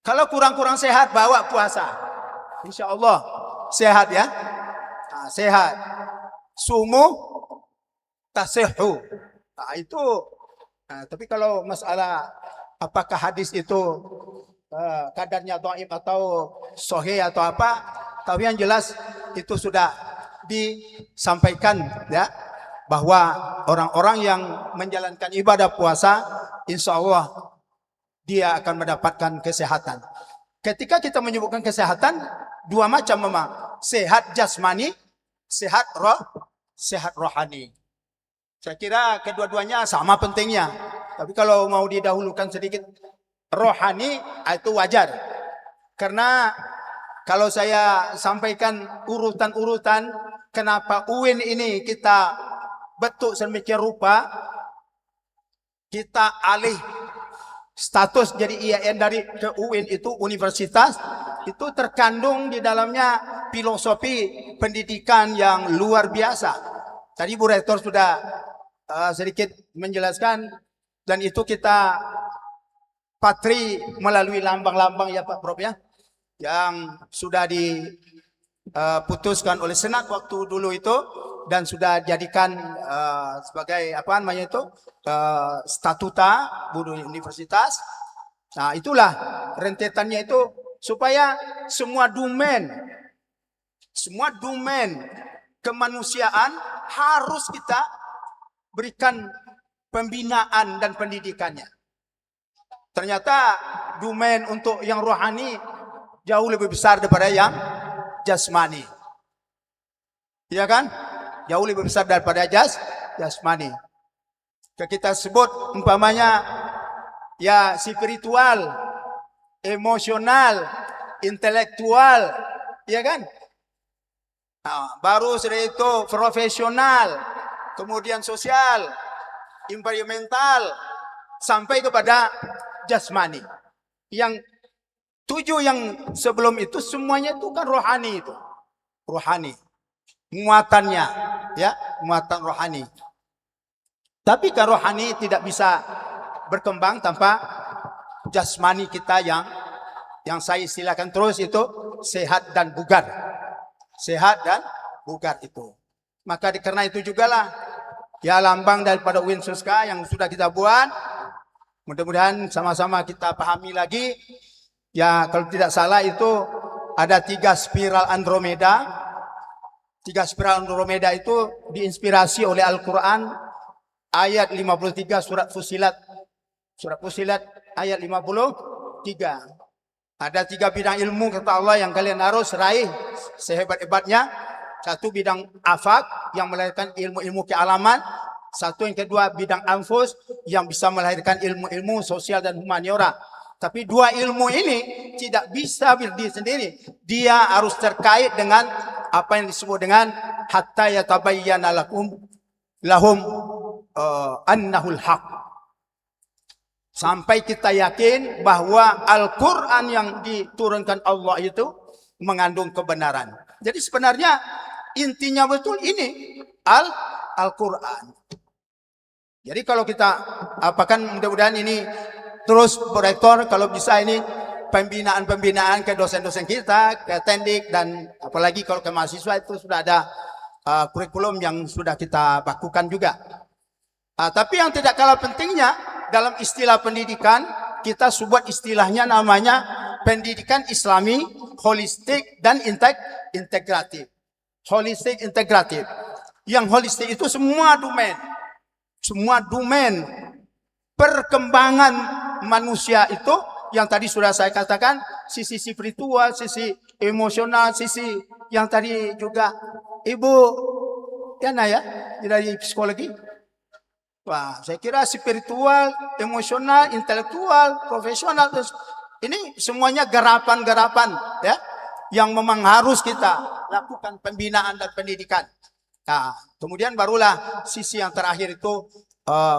Kalau kurang-kurang sehat, bawa puasa. Insya Allah sehat ya. Nah, sehat. Sumu tasihu. Nah, itu. Nah, tapi kalau masalah apakah hadis itu kadarnya dhaif atau sahih atau apa, tapi yang jelas itu sudah disampaikan ya, bahwa orang-orang yang menjalankan ibadah puasa, insya Allah dia akan mendapatkan kesehatan. Ketika kita menyebutkan kesehatan, dua macam memang. Sehat jasmani, sehat rohani. Saya kira kedua-duanya sama pentingnya. Tapi kalau mau didahulukan sedikit rohani, itu wajar. Karena kalau saya sampaikan urutan-urutan, kenapa UIN ini kita bentuk sedemikian rupa, kita alih status jadi IAIN dari ke UIN itu universitas, itu terkandung di dalamnya filosofi pendidikan yang luar biasa. Tadi Bu Rektor sudah sedikit menjelaskan, dan itu kita patri melalui lambang-lambang ya Pak Prof ya, yang sudah diputuskan oleh Senat waktu dulu itu, dan sudah jadikan sebagai apa namanya itu statuta Budu Universitas. Nah itulah rentetannya itu, supaya semua domain kemanusiaan harus kita berikan pembinaan dan pendidikannya. Ternyata domain untuk yang rohani jauh lebih besar daripada yang jasmani. Iya kan? Jauh lebih besar daripada jasmani. Kita sebut umpamanya ya spiritual, emosional, intelektual, ya kan? Nah, baru setelah itu profesional, kemudian sosial, environmental, sampai kepada jasmani. Yang 7 yang sebelum itu semuanya itu kan rohani itu. Rohani. Muatannya, ya, muatan rohani. Tapi kan rohani tidak bisa berkembang tanpa jasmani kita yang saya istilahkan terus itu sehat dan bugar. Sehat dan bugar itu. Maka karena itu jugalah ya lambang daripada UIN Suska yang sudah kita buat. Mudah-mudahan sama-sama kita pahami lagi. Ya kalau tidak salah itu ada 3 spiral Andromeda. 3 spiral Andromeda itu diinspirasi oleh Al-Quran ayat 53 surat Fusilat. Surat Fusilat ayat 53. Ada 3 bidang ilmu kata Allah yang kalian harus raih sehebat-hebatnya. 1 bidang afak yang melahirkan ilmu-ilmu kealaman. 1 yang kedua bidang anfus yang bisa melahirkan ilmu-ilmu sosial dan humaniora. Tapi 2 ilmu ini tidak bisa berdiri sendiri. Dia harus terkait dengan apa yang disebut dengan hatta yatabayyana lahum annahul haq. Sampai kita yakin bahwa Al-Quran yang diturunkan Allah itu mengandung kebenaran. Jadi sebenarnya intinya betul ini Al-Quran. Jadi kalau kita apakan mudah-mudahan ini terus Rektor kalau bisa ini pembinaan ke dosen-dosen kita, ke tendik, dan apalagi kalau ke mahasiswa itu sudah ada kurikulum yang sudah kita bakukan juga. Tapi yang tidak kalah pentingnya dalam istilah pendidikan, kita buat istilahnya namanya pendidikan Islami, holistik dan integratif. Holistik, integratif. Yang holistik itu semua domain perkembangan manusia itu yang tadi sudah saya katakan, sisi spiritual, sisi emosional, sisi yang tadi juga Ibu Yana ya dari psikologi. Wah, saya kira spiritual, emosional, intelektual, profesional, ini semuanya garapan-garapan ya yang memang harus kita lakukan pembinaan dan pendidikan. Nah, kemudian barulah sisi yang terakhir itu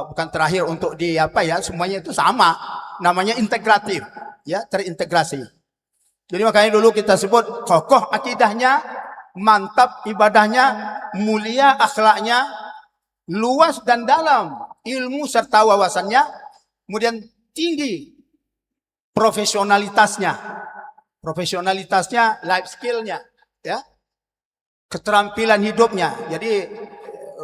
bukan terakhir untuk di apa ya, semuanya itu sama, namanya integratif, ya, terintegrasi. Jadi makanya dulu kita sebut kokoh akidahnya, mantap ibadahnya, mulia akhlaknya, luas dan dalam ilmu serta wawasannya, kemudian tinggi profesionalitasnya, life skillnya, ya, keterampilan hidupnya. Jadi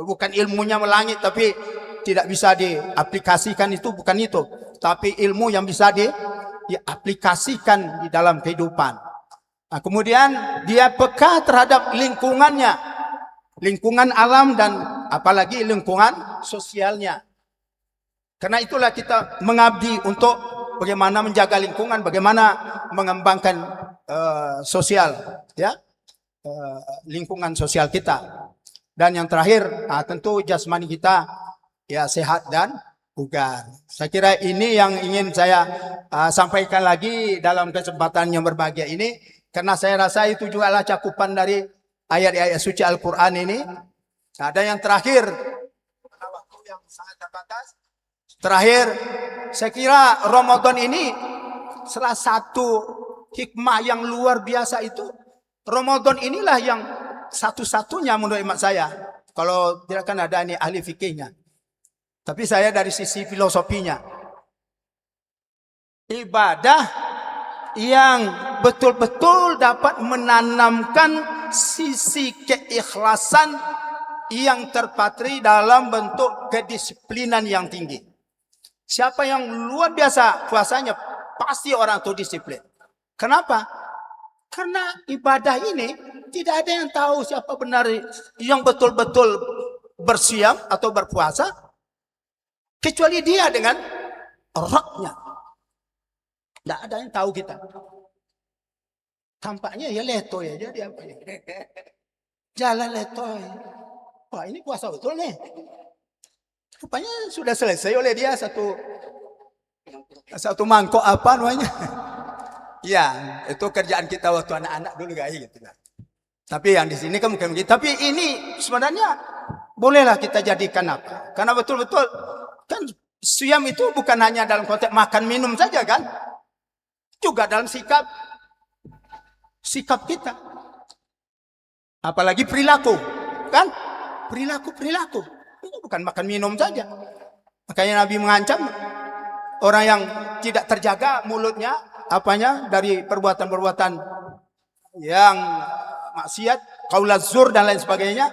bukan ilmunya melangit tapi tidak bisa diaplikasikan, itu bukan itu, tapi ilmu yang bisa diaplikasikan di dalam kehidupan. Nah, kemudian dia peka terhadap lingkungannya, lingkungan alam dan apalagi lingkungan sosialnya. Karena itulah kita mengabdi untuk bagaimana menjaga lingkungan, bagaimana mengembangkan sosial, ya, lingkungan sosial kita. Dan yang terakhir, tentu jasmani kita ya sehat dan bugar. Saya kira ini yang ingin saya sampaikan lagi dalam kesempatan yang berbahagia ini, karena saya rasa itu juga adalah cakupan dari ayat-ayat suci Al-Quran ini. Ada yang terakhir, waktu yang sangat terbatas. Terakhir, saya kira Ramadan ini salah satu hikmah yang luar biasa itu Ramadan inilah yang satu-satunya menurut imat saya. Kalau tidak kan ada ini ahli fikihnya. Tapi saya dari sisi filosofinya. Ibadah yang betul-betul dapat menanamkan sisi keikhlasan yang terpatri dalam bentuk kedisiplinan yang tinggi. Siapa yang luar biasa puasanya, pasti orang itu disiplin. Kenapa? Karena ibadah ini tidak ada yang tahu siapa benar yang betul-betul bersiam atau berpuasa, kecuali dia dengan Rabbnya. Tidak ada yang tahu kita. Tampaknya ya letoy aja dia. Jalan letoy. Wah, ini puasa betul nih. Rupanya sudah selesai oleh dia satu mangkok apa namanya. Ya, itu kerjaan kita waktu anak-anak dulu guys gitu. Tapi yang di sini kan bukan begitu. Tapi ini sebenarnya bolehlah kita jadikan apa? Karena betul-betul kan siam itu bukan hanya dalam konteks makan minum saja kan? Juga dalam sikap kita. Apalagi perilaku, kan? Perilaku. Itu bukan makan minum saja. Makanya Nabi mengancam orang yang tidak terjaga mulutnya, dari perbuatan-perbuatan yang maksiat, qaulaz zur dan lain sebagainya,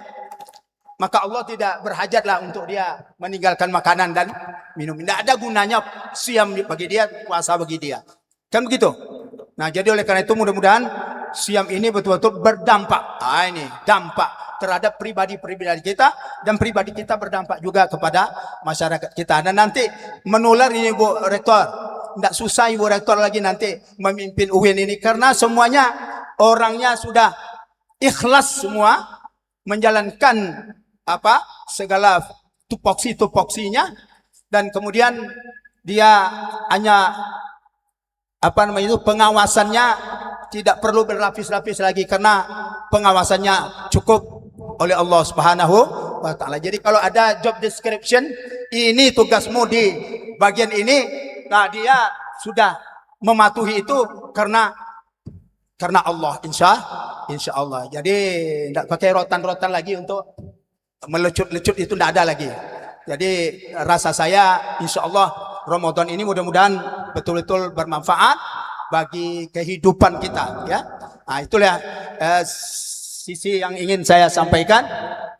maka Allah tidak berhajatlah untuk dia meninggalkan makanan dan minum. Tidak ada gunanya siam bagi dia, puasa bagi dia. Kan begitu? Nah, jadi oleh karena itu mudah-mudahan siam ini betul-betul berdampak. Ini dampak terhadap pribadi-pribadi kita, dan pribadi kita berdampak juga kepada masyarakat kita. Dan nanti menular ini Bu Rektor. Tidak susah Ibu Rektor lagi nanti memimpin UIN ini, karena semuanya orangnya sudah ikhlas semua menjalankan segala tupoksi-tupoksinya, dan kemudian dia hanya pengawasannya tidak perlu berlapis-lapis lagi, karena pengawasannya cukup oleh Allah Subhanahu wa taala. Jadi kalau ada job description, ini tugasmu di bagian ini, nah dia sudah mematuhi itu karena Allah, insya Allah. Jadi tidak pakai rotan-rotan lagi untuk melecut-lecut, itu tidak ada lagi. Jadi rasa saya insya Allah Ramadan ini mudah-mudahan betul-betul bermanfaat bagi kehidupan kita, ya. Nah, itulah sisi yang ingin saya sampaikan.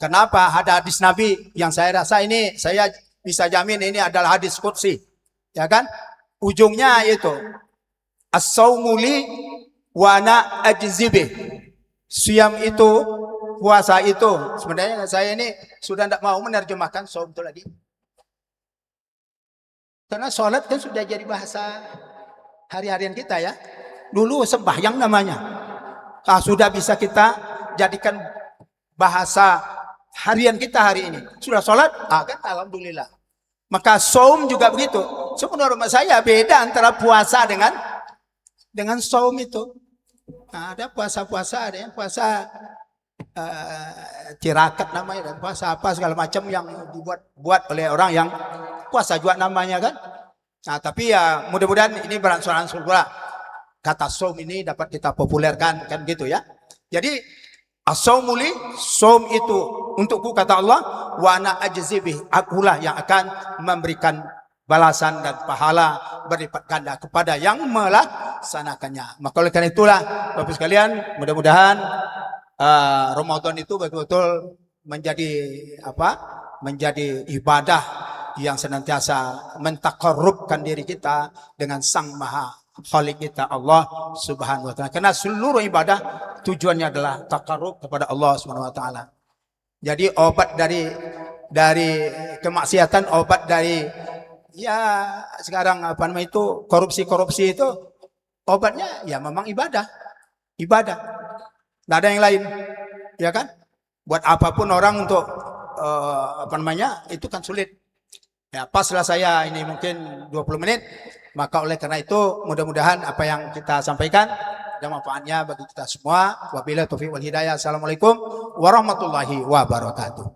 Kenapa ada hadis Nabi yang saya rasa ini, saya bisa jamin ini adalah hadis qudsi, ya kan? Ujungnya itu as-saumu li wa ana ajzi bih. Siam itu, puasa itu, sebenarnya saya ini sudah tidak mau menerjemahkan saum itu lagi. Karena sholat kan sudah jadi bahasa hari-harian kita, ya. Dulu sembahyang namanya. Sudah bisa kita jadikan bahasa harian kita hari ini. Sudah sholat, kan alhamdulillah. Maka saum juga begitu. Menurut saya beda antara puasa dengan saum itu. Nah, ada puasa-puasa, ada yang puasa tirakat namanya, dan puasa apa segala macam yang dibuat oleh orang yang puasa juga namanya kan. Nah, tapi ya mudah-mudahan ini beransur-ansur pula kata saum ini dapat kita populerkan, kan gitu ya. Jadi as-saumuli, saum itu untukku kata Allah, wa ana ajzi bih, akulah yang akan memberikan balasan dan pahala berlipat ganda kepada yang melaksanakannya. Maka oleh karena itulah Bapak sekalian, mudah-mudahan Ramadan itu betul-betul menjadi ibadah yang senantiasa mentaqarrubkan diri kita dengan Sang Maha Khalik kita, Allah Subhanahu wa taala. Karena seluruh ibadah tujuannya adalah taqarrub kepada Allah Subhanahu wa taala. Jadi obat dari kemaksiatan, obat dari sekarang korupsi itu obatnya ya memang ibadah. Tidak ada yang lain, ya kan? Buat apapun orang untuk itu kan sulit. Ya, paslah saya ini mungkin 20 menit. Maka oleh karena itu mudah-mudahan apa yang kita sampaikan ada manfaatnya bagi kita semua. Wabillahi taufiq wal hidayah. Assalamualaikum warahmatullahi wabarakatuh.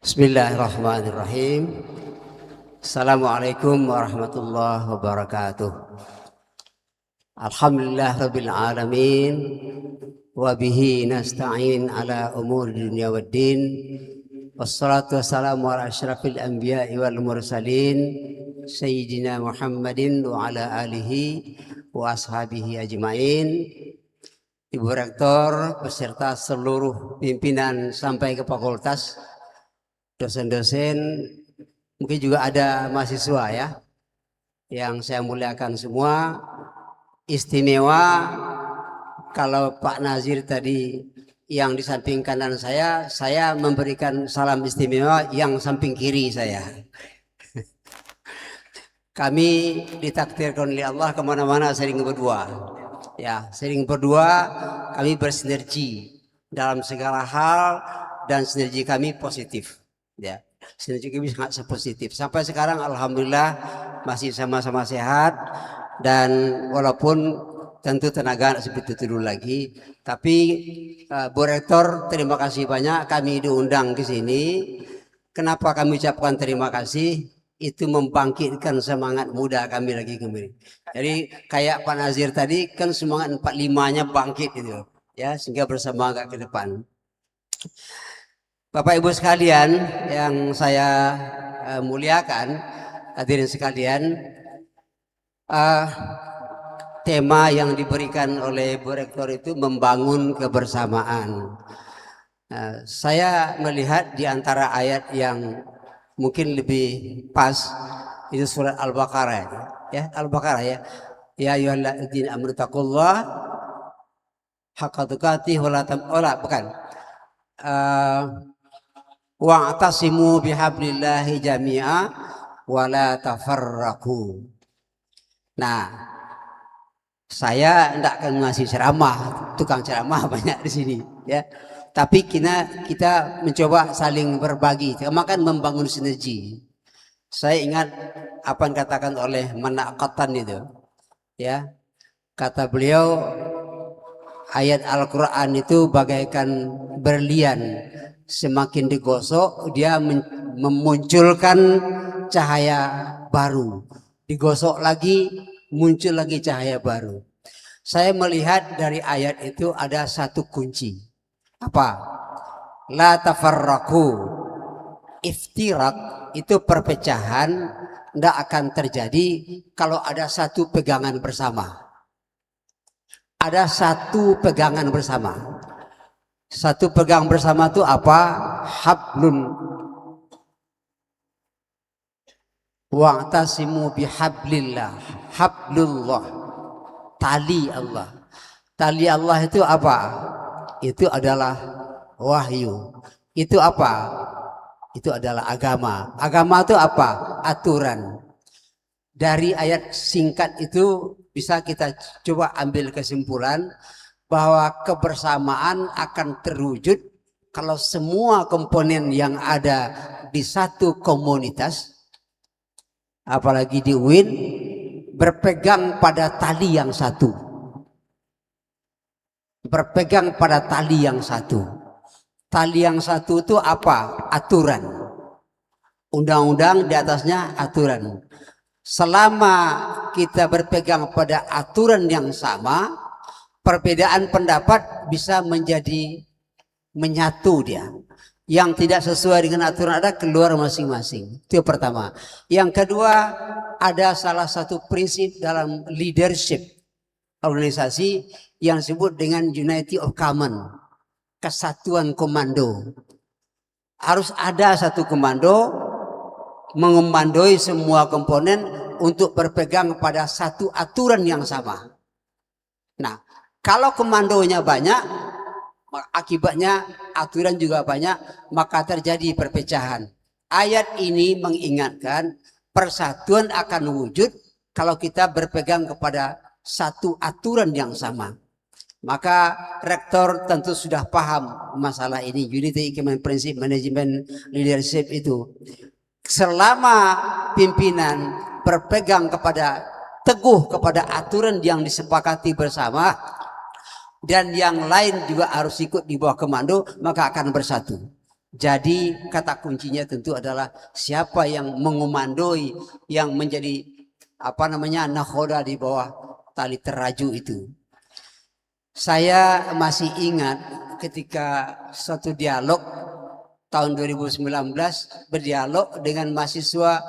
Bismillahirrahmanirrahim. Assalamualaikum warahmatullahi wabarakatuh. Alhamdulillah rabbil alamin wa bihi nasta'in ala umuri dunya waddin. Wassalatu wassalamu ala asyrafil anbiya'i wal mursalin sayyidina Muhammadin wa ala alihi wa ashabihi ajmain. Ibu Rektor beserta seluruh pimpinan sampai ke fakultas, dosen-dosen, mungkin juga ada mahasiswa ya, yang saya muliakan semua. Istimewa kalau Pak Nazir tadi yang di samping kanan saya memberikan salam istimewa yang samping kiri saya. Kami ditakdirkan oleh Allah kemana-mana sering berdua. Ya, sering berdua kami bersinergi dalam segala hal dan sinergi kami positif. Ya, sinergi kami sangat positif. Sampai sekarang alhamdulillah masih sama-sama sehat dan walaupun tentu tenaga seperti itu dulu lagi, tapi Bu Rektor terima kasih banyak kami diundang ke sini. Kenapa kami ucapkan terima kasih? Itu membangkitkan semangat muda kami lagi kembali. Jadi kayak Pak Nazir tadi kan semangat 45-nya bangkit itu ya, sehingga bersemangat ke depan. Bapak Ibu sekalian yang saya muliakan, hadirin sekalian, tema yang diberikan oleh Bu Rektor itu membangun kebersamaan. Saya melihat di antara ayat yang mungkin lebih pas itu surat Al-Baqarah ya, Al-Baqarah ya. Ya ayyuhalladzina amanu taqullaha haqqa tuqatih wa la bukan. Wa'tasimu bihablillahi jami'a wa la tafarraqu. Nah, saya tidak akan ngasih ceramah, tukang ceramah banyak di sini ya. Tapi kita mencoba saling berbagi, makan membangun sinergi. Saya ingat apa yang dikatakan oleh Manaqatan itu, ya. Kata beliau, ayat Al-Quran itu bagaikan berlian, semakin digosok dia memunculkan cahaya baru, digosok lagi muncul lagi cahaya baru. Saya melihat dari ayat itu ada satu kunci. Apa? La tafarraqu. Iftirak itu perpecahan tidak akan terjadi kalau ada satu pegangan bersama. Ada satu pegangan bersama. Satu pegang bersama itu apa? Hablun. Wa'tasimu bihablillah. Hablullah. Tali Allah. Tali Allah itu apa? Itu adalah wahyu. Itu apa? Itu adalah agama. Agama itu apa? Aturan. Dari ayat singkat itu bisa kita coba ambil kesimpulan bahwa kebersamaan akan terwujud kalau semua komponen yang ada di satu komunitas, apalagi di UIN, berpegang pada tali yang satu. Berpegang pada tali yang satu. Tali yang satu itu apa? Aturan. Undang-undang di atasnya aturan. Selama kita berpegang pada aturan yang sama, perbedaan pendapat bisa menjadi menyatu dia. Yang tidak sesuai dengan aturan ada keluar masing-masing. Itu yang pertama. Yang kedua, ada salah satu prinsip dalam leadership organisasi yang disebut dengan Unity of Command, kesatuan komando. Harus ada satu komando mengomandoi semua komponen untuk berpegang pada satu aturan yang sama. Nah, kalau komandonya banyak, akibatnya aturan juga banyak, maka terjadi perpecahan. Ayat ini mengingatkan persatuan akan wujud kalau kita berpegang kepada satu aturan yang sama. Maka rektor tentu sudah paham masalah ini, unity command prinsip manajemen leadership itu. Selama pimpinan berpegang kepada teguh kepada aturan yang disepakati bersama dan yang lain juga harus ikut di bawah komando, maka akan bersatu. Jadi kata kuncinya tentu adalah siapa yang mengomandoi, yang menjadi nakhoda di bawah tali teraju itu. Saya masih ingat ketika suatu dialog tahun 2019 berdialog dengan mahasiswa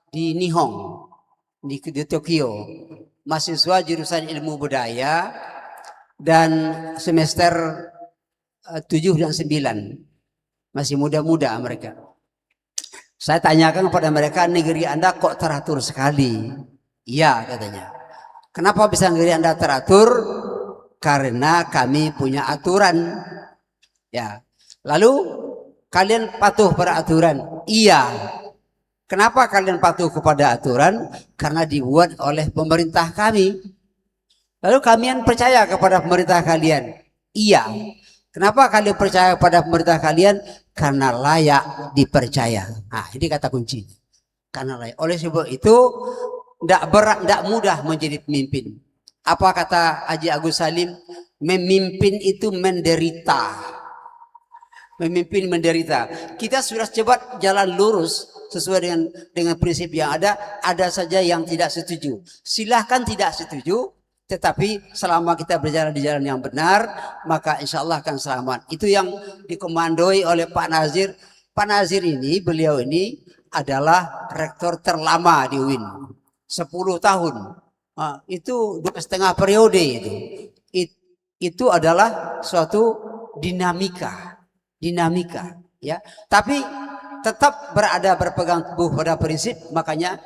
di Nihon di Tokyo, mahasiswa jurusan ilmu budaya dan semester 7 dan 9. Masih muda-muda mereka. Saya tanyakan kepada mereka, negeri Anda kok teratur sekali? Iya katanya. Kenapa bisa negeri Anda teratur? Karena kami punya aturan. Ya. Lalu kalian patuh pada aturan? Iya. Kenapa kalian patuh kepada aturan? Karena dibuat oleh pemerintah kami. Lalu kalian percaya kepada pemerintah kalian? Iya. Kenapa kalian percaya pada pemerintah kalian? Karena layak dipercaya. Nah, ini kata kunci. Karena layak. Oleh sebab itu, tidak mudah menjadi pemimpin. Apa kata Haji Agus Salim? Memimpin itu menderita. Memimpin menderita. Kita sudah cepat jalan lurus sesuai dengan prinsip yang ada. Ada saja yang tidak setuju. Silahkan tidak setuju. Tetapi selama kita berjalan di jalan yang benar, maka insya Allah akan selamat. Itu yang dikomandoi oleh Pak Nazir. Pak Nazir ini, beliau ini adalah rektor terlama di UIN. 10 tahun. Itu 2,5 periode itu. Itu adalah suatu dinamika. Ya. Tapi tetap berpegang teguh pada prinsip, makanya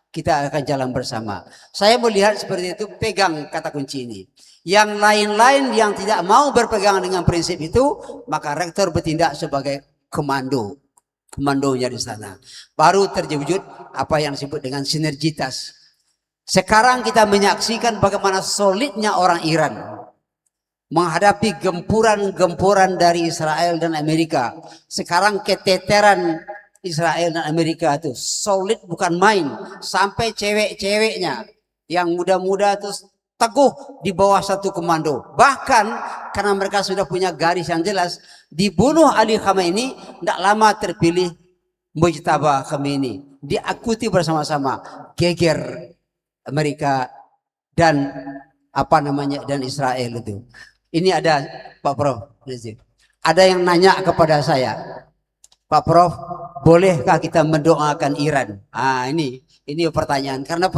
kita akan jalan bersama. Saya melihat seperti itu, pegang kata kunci ini. Yang lain-lain yang tidak mau berpegang dengan prinsip itu, maka rektor bertindak sebagai komandonya di sana. Baru terwujud apa yang disebut dengan sinergitas. Sekarang kita menyaksikan bagaimana solidnya orang Iran menghadapi gempuran-gempuran dari Israel dan Amerika. Sekarang keteteran Israel dan Amerika itu solid bukan main. Sampai cewek-ceweknya yang muda-muda itu teguh di bawah satu komando. Bahkan karena mereka sudah punya garis yang jelas, dibunuh Ali Khamenei, tidak lama terpilih Mujtaba Khamenei. Diakuti bersama-sama, geger Amerika dan dan Israel itu. Ini ada Pak Prof. Ada yang nanya kepada saya, Pak Prof, bolehkah kita mendoakan Iran? Ini pertanyaan. Karena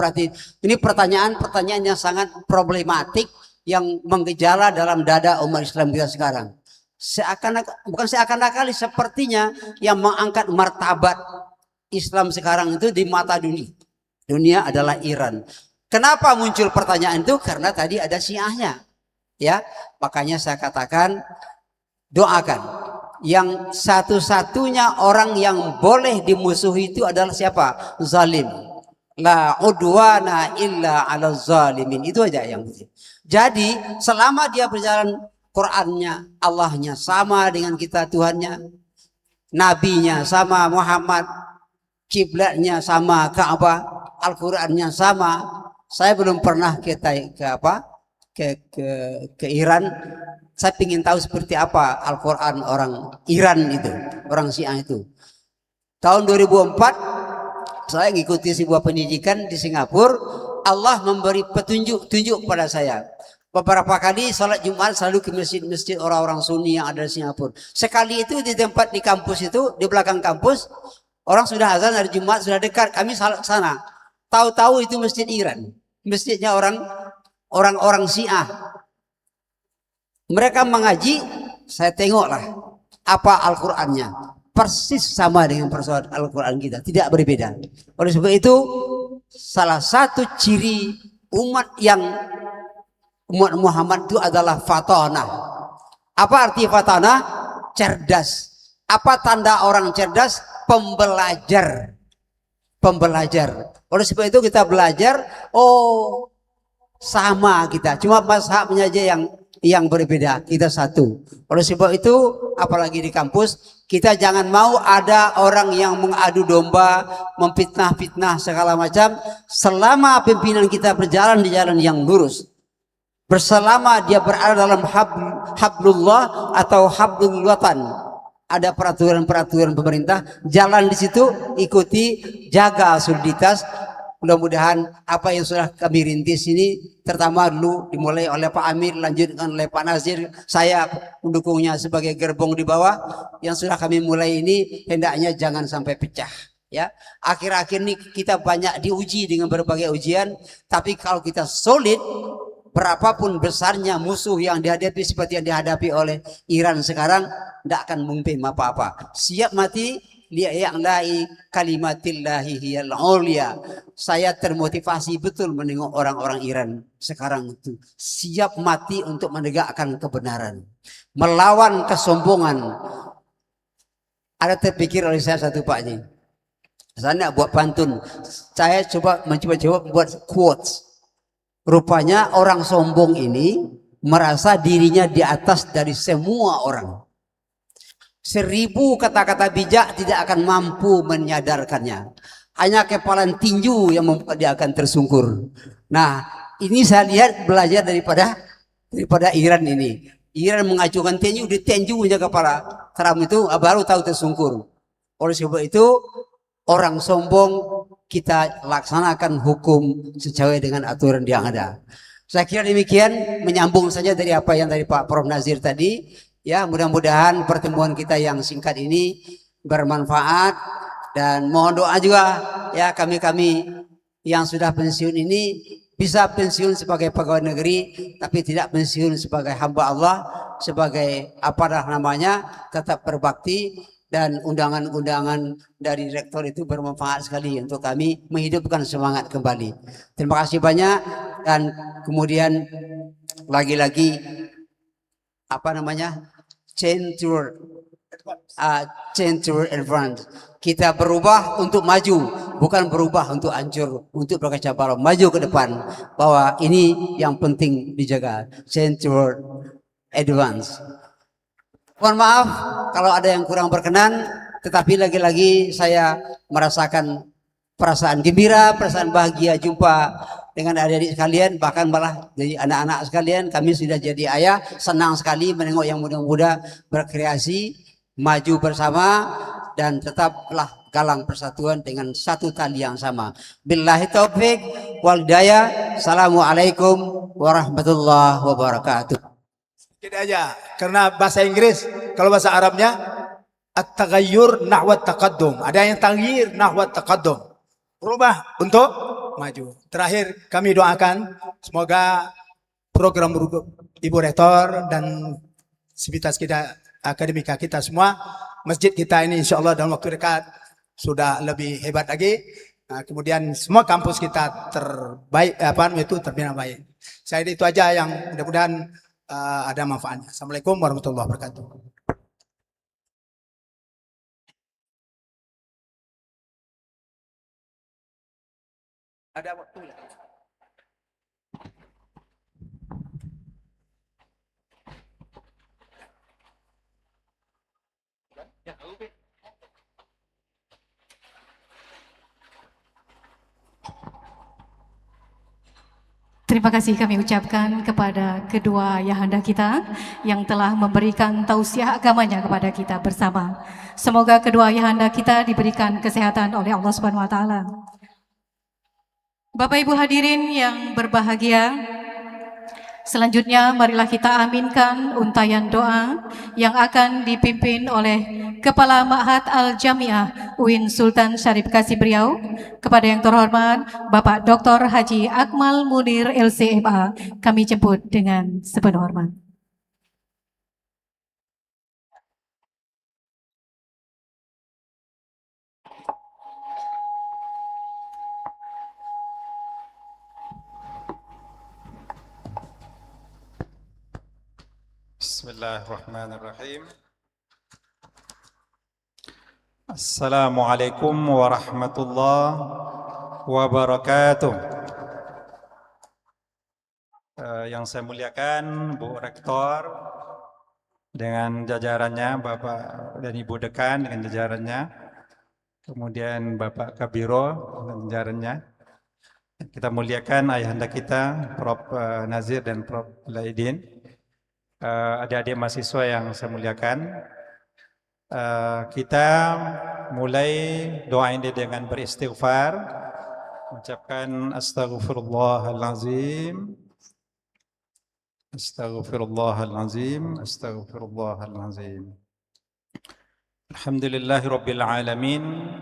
ini pertanyaan yang sangat problematik yang menggejala dalam dada umat Islam kita sekarang. Bukan seakan-akan, sepertinya yang mengangkat martabat Islam sekarang itu di mata dunia. Dunia adalah Iran. Kenapa muncul pertanyaan itu? Karena tadi ada Syiahnya. Ya, makanya saya katakan doakan. Yang satu-satunya orang yang boleh dimusuhi itu adalah siapa? Zalim. La udwana illa ala zalimin. Itu aja yang penting. Jadi selama dia berjalan, Qur'annya, Allahnya sama dengan kita, Tuhannya, Nabinya sama, Muhammad, kiblatnya sama, Ka'bah, Al-Qur'annya sama. Saya belum pernah ke Iran. Saya ingin tahu seperti apa Al-Quran orang Iran itu, orang Syiah itu. Tahun 2004 saya mengikuti sebuah pendidikan di Singapura. Allah memberi petunjuk pada saya. Beberapa kali salat Jumat selalu ke masjid-masjid orang-orang Sunni yang ada di Singapura. Sekali itu di tempat di kampus itu, di belakang kampus, orang sudah azan hari Jumat, sudah dekat, kami salat sana. Tahu-tahu itu masjid Iran. Masjidnya orang Syiah. Mereka mengaji, saya tengoklah apa Al-Qur'annya. Persis sama dengan persoalan Al-Qur'an kita, tidak berbeda. Oleh sebab itu, salah satu ciri umat Muhammad itu adalah fatanah. Apa arti fatanah? Cerdas. Apa tanda orang cerdas? Pembelajar. Oleh sebab itu kita belajar, sama kita, cuma mazhabnya aja yang berbeda, kita satu. Oleh sebab itu, apalagi di kampus, kita jangan mau ada orang yang mengadu domba, memfitnah-fitnah segala macam. Selama pimpinan kita berjalan di jalan yang lurus, berselama dia berada dalam hablullah atau hablul watan, ada peraturan-peraturan pemerintah, jalan di situ, ikuti, jaga soliditas. Mudah-mudahan apa yang sudah kami rintis ini, terutama dulu dimulai oleh Pak Amir, lanjutkan oleh Pak Nazir, saya mendukungnya sebagai gerbong di bawah. Yang sudah kami mulai ini hendaknya jangan sampai pecah. Ya, akhir-akhir ini kita banyak diuji dengan berbagai ujian, tapi kalau kita solid, berapapun besarnya musuh yang dihadapi seperti yang dihadapi oleh Iran sekarang, tidak akan mungkin apa-apa. Siap mati li'a'la'i kalimatillahi hiyal ulia. Saya termotivasi betul menengok orang-orang Iran sekarang itu siap mati untuk menegakkan kebenaran, melawan kesombongan. Ada terpikir oleh saya satu Pak Haji, saya nak buat pantun, saya mencoba buat quotes. Rupanya orang sombong ini merasa dirinya di atas dari semua orang. 1000 kata-kata bijak tidak akan mampu menyadarkannya. Hanya kepalan tinju yang membuat dia akan tersungkur. Nah, ini saya lihat belajar daripada Iran ini. Iran mengacukan tinju, ditinju punya kepala. Trump itu baru tahu tersungkur. Oleh sebab itu, orang sombong kita laksanakan hukum sesuai dengan aturan yang ada. Saya kira demikian, menyambung saja dari apa yang dari Pak Prof Nazir tadi. Ya, mudah-mudahan pertemuan kita yang singkat ini bermanfaat, dan mohon doa juga ya kami yang sudah pensiun ini bisa pensiun sebagai pegawai negeri, tapi tidak pensiun sebagai hamba Allah, sebagai apa namanya, tetap berbakti, dan undangan-undangan dari rektor itu bermanfaat sekali untuk kami menghidupkan semangat kembali. Terima kasih banyak, dan kemudian lagi-lagi apa namanya, change to advance. Kita berubah untuk maju, bukan berubah untuk hancur, untuk berkaca balau, maju ke depan, bahwa ini yang penting dijaga, change to advance. Mohon maaf kalau ada yang kurang berkenan, tetapi lagi-lagi saya merasakan perasaan gembira, perasaan bahagia jumpa dengan adik-adik sekalian, bahkan malah jadi anak-anak sekalian. Kami sudah jadi ayah, senang sekali menengok yang muda-muda berkreasi, maju bersama, dan tetaplah galang persatuan dengan satu tali yang sama. Billahi taufik wal hidayah. Assalamualaikum warahmatullahi wabarakatuh. Sedikit aja, karena bahasa Inggris, kalau bahasa Arabnya at-taghayyur nahwa taqaddum. Ada yang taghyir nahwa taqaddum, berubah untuk maju. Terakhir kami doakan semoga program Ibu Rektor dan sivitas kita, akademika kita semua, masjid kita ini insya Allah dalam waktu dekat sudah lebih hebat lagi. Nah, kemudian semua kampus kita terbaik, terbina baik. Saya itu aja yang mudah-mudahan ada manfaatnya. Assalamualaikum warahmatullahi wabarakatuh. Ada waktu ya? Terima kasih kami ucapkan kepada kedua ayahanda kita yang telah memberikan tausiah agamanya kepada kita bersama. Semoga kedua ayahanda kita diberikan kesehatan oleh Allah Subhanahu wa taala. Bapak Ibu hadirin yang berbahagia, selanjutnya marilah kita aminkan untayan doa yang akan dipimpin oleh Kepala Ma'had Al-Jami'ah UIN Sultan Syarif Qasim Riau, kepada yang terhormat Bapak Dr. Haji Akmal Munir LCMA, kami jemput dengan sepenuh hormat. Bismillahirrahmanirrahim. Assalamualaikum warahmatullahi wabarakatuh. Yang saya muliakan Bu Rektor dengan jajarannya, Bapak dan Ibu Dekan dengan jajarannya, kemudian Bapak Kabiro dengan jajarannya. Kita muliakan ayahanda kita, Prof Nazir dan Prof Laidin. Adik-adik mahasiswa yang saya muliakan, Kita mulai doa ini dengan beristighfar, mengucapkan astaghfirullahalazim, astaghfirullahalazim, astaghfirullahalazim. Alhamdulillahirabbil alamin.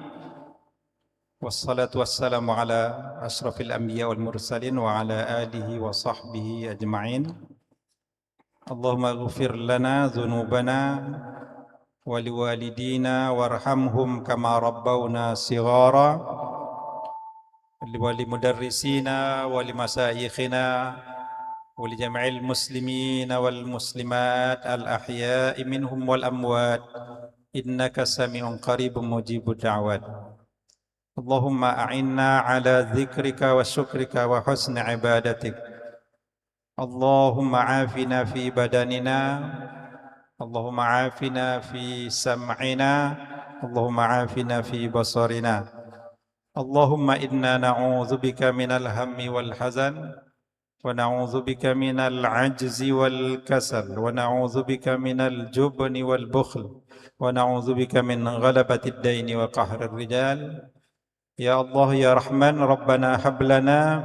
Wassalatu wassalamu ala ashrafil anbiya wal mursalin wa ala alihi wa sahbihi ajma'in. Allahumma ighfir lana dhunubana wa liwalidina warhamhum kama rabbawna sighara wa limudarrisina wa limasaikhina wa lijami'il muslimina wal muslimat al ahya'i minhum wal amwat innaka sami'un qaribun mujibud da'wat. Allahumma a'inna ala dzikrika wa syukrika wa husni ibadatik. Allahumma afina fi badanina, Allahumma afina fi sam'ina, Allahumma afina fi basarina. Allahumma inna na'udzubika minal hammi wal hazan, wa na'udzubika minal ajzi wal kasal, wa na'udzubika minal jubni wal bukhl, wa na'udzubika min ghalabatid daini wa qahrir rijal. Ya Allah ya Rahman, Rabbana hablana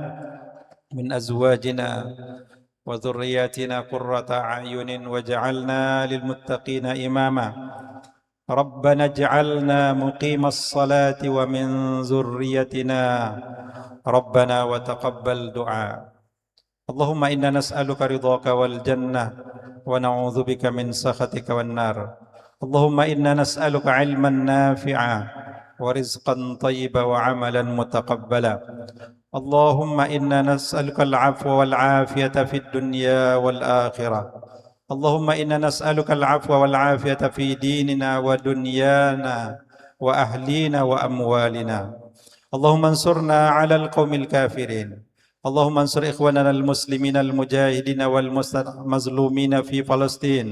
min azwajina wa dhurriyyatina qurrata a'yunin waj'alna lil muttaqina imama. Rabbana ij'alna muqimas salati wa min dhurriyyatina Rabbana wa taqabbal du'a. Allahumma inna nas'aluka ridhaka wal jannah wa na'udzubika min sakhatika wan nar. Allahumma inna nas'aluka 'ilman nafi'a ورزقا طيبا وعملا متقبلا. اللهم إنا نسألك العفو والعافية في الدنيا والآخرة. اللهم إنا نسألك العفو والعافية في ديننا ودنيانا وأهلينا وأموالنا. اللهم انصرنا على القوم الكافرين. اللهم انصر إخواننا المسلمين المجاهدين والمظلومين في فلسطين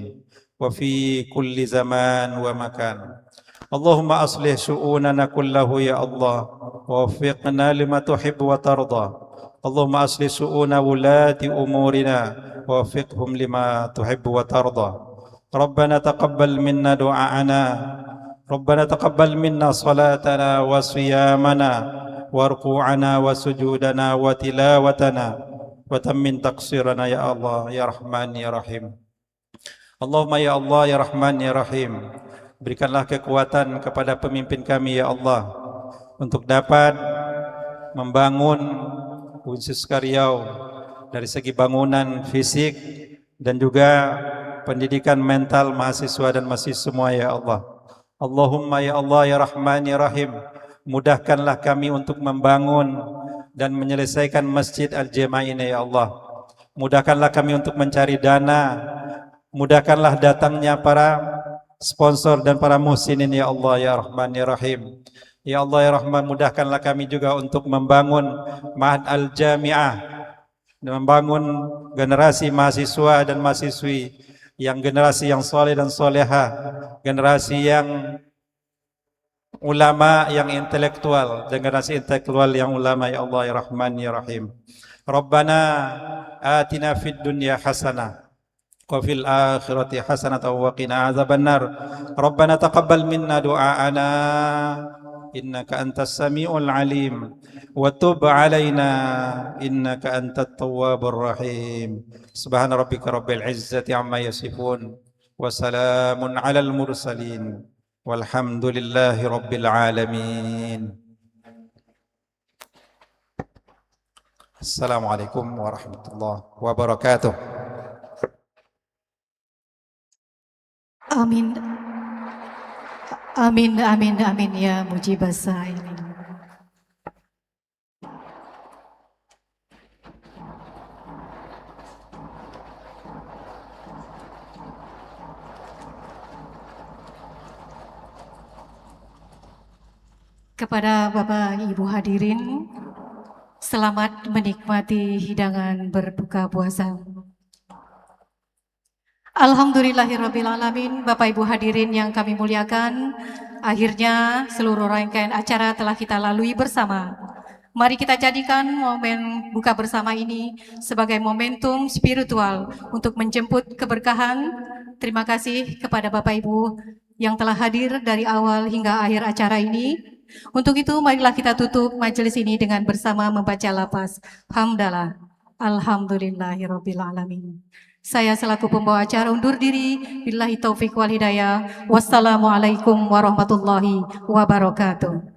وفي كل زمان ومكان. اللهم أصلح شؤوننا كله يا الله ووفقنا لما تحب وترضى. اللهم أصلح شؤون ولاة أمورنا ووفقهم لما تحب وترضى. ربنا تقبل منا دعاءنا، ربنا تقبل منا صلاتنا وصيامنا وركوعنا وسجودنا وتلاوتنا وتمن تقصيرنا يا الله يا رحمن يا رحيم. اللهم يا الله يا رحمن يا رحيم, berikanlah kekuatan kepada pemimpin kami ya Allah untuk dapat membangun Universitas Riau dari segi bangunan fisik dan juga pendidikan mental mahasiswa dan mahasiswa semua ya Allah. Allahumma ya Allah ya Rahman ya Rahim, mudahkanlah kami untuk membangun dan menyelesaikan Masjid Al-Jamaah ini ya Allah. Mudahkanlah kami untuk mencari dana, mudahkanlah datangnya para sponsor dan para muhsinin ya Allah ya Rahman ya Rahim. Ya Allah ya Rahman, mudahkanlah kami juga untuk membangun Ma'had Al-Jami'ah, membangun generasi mahasiswa dan mahasiswi yang generasi yang soleh dan soleha, generasi yang ulama yang intelektual, generasi intelektual yang ulama ya Allah ya Rahman ya Rahim. Rabbana atina fid dunya hasanah wa fil akhirati hasanatan wa qina adzabannar. Rabbana taqabbal minna du'aana innaka antas samiul alim wa tub alaina innaka antat tawwabur rahim. Subhana rabbika rabbil izzati amma yasifun wa salamun alal mursalin walhamdulillahi rabbil alamin. Assalamualaikum warahmatullahi wabarakatuh. Amin. Amin, amin, amin ya mujibas sa'ilin. Kepada Bapak Ibu hadirin, selamat menikmati hidangan berbuka puasa. Alhamdulillahirrabbilalamin. Bapak Ibu hadirin yang kami muliakan, akhirnya seluruh rangkaian acara telah kita lalui bersama. Mari kita jadikan momen buka bersama ini sebagai momentum spiritual untuk menjemput keberkahan. Terima kasih kepada Bapak Ibu yang telah hadir dari awal hingga akhir acara ini. Untuk itu, marilah kita tutup majelis ini dengan bersama membaca lafaz hamdalah. Alhamdulillahirabbil alamin. Saya selaku pembawa acara undur diri. Billahi taufik wal hidayah. Wassalamualaikum warahmatullahi wabarakatuh.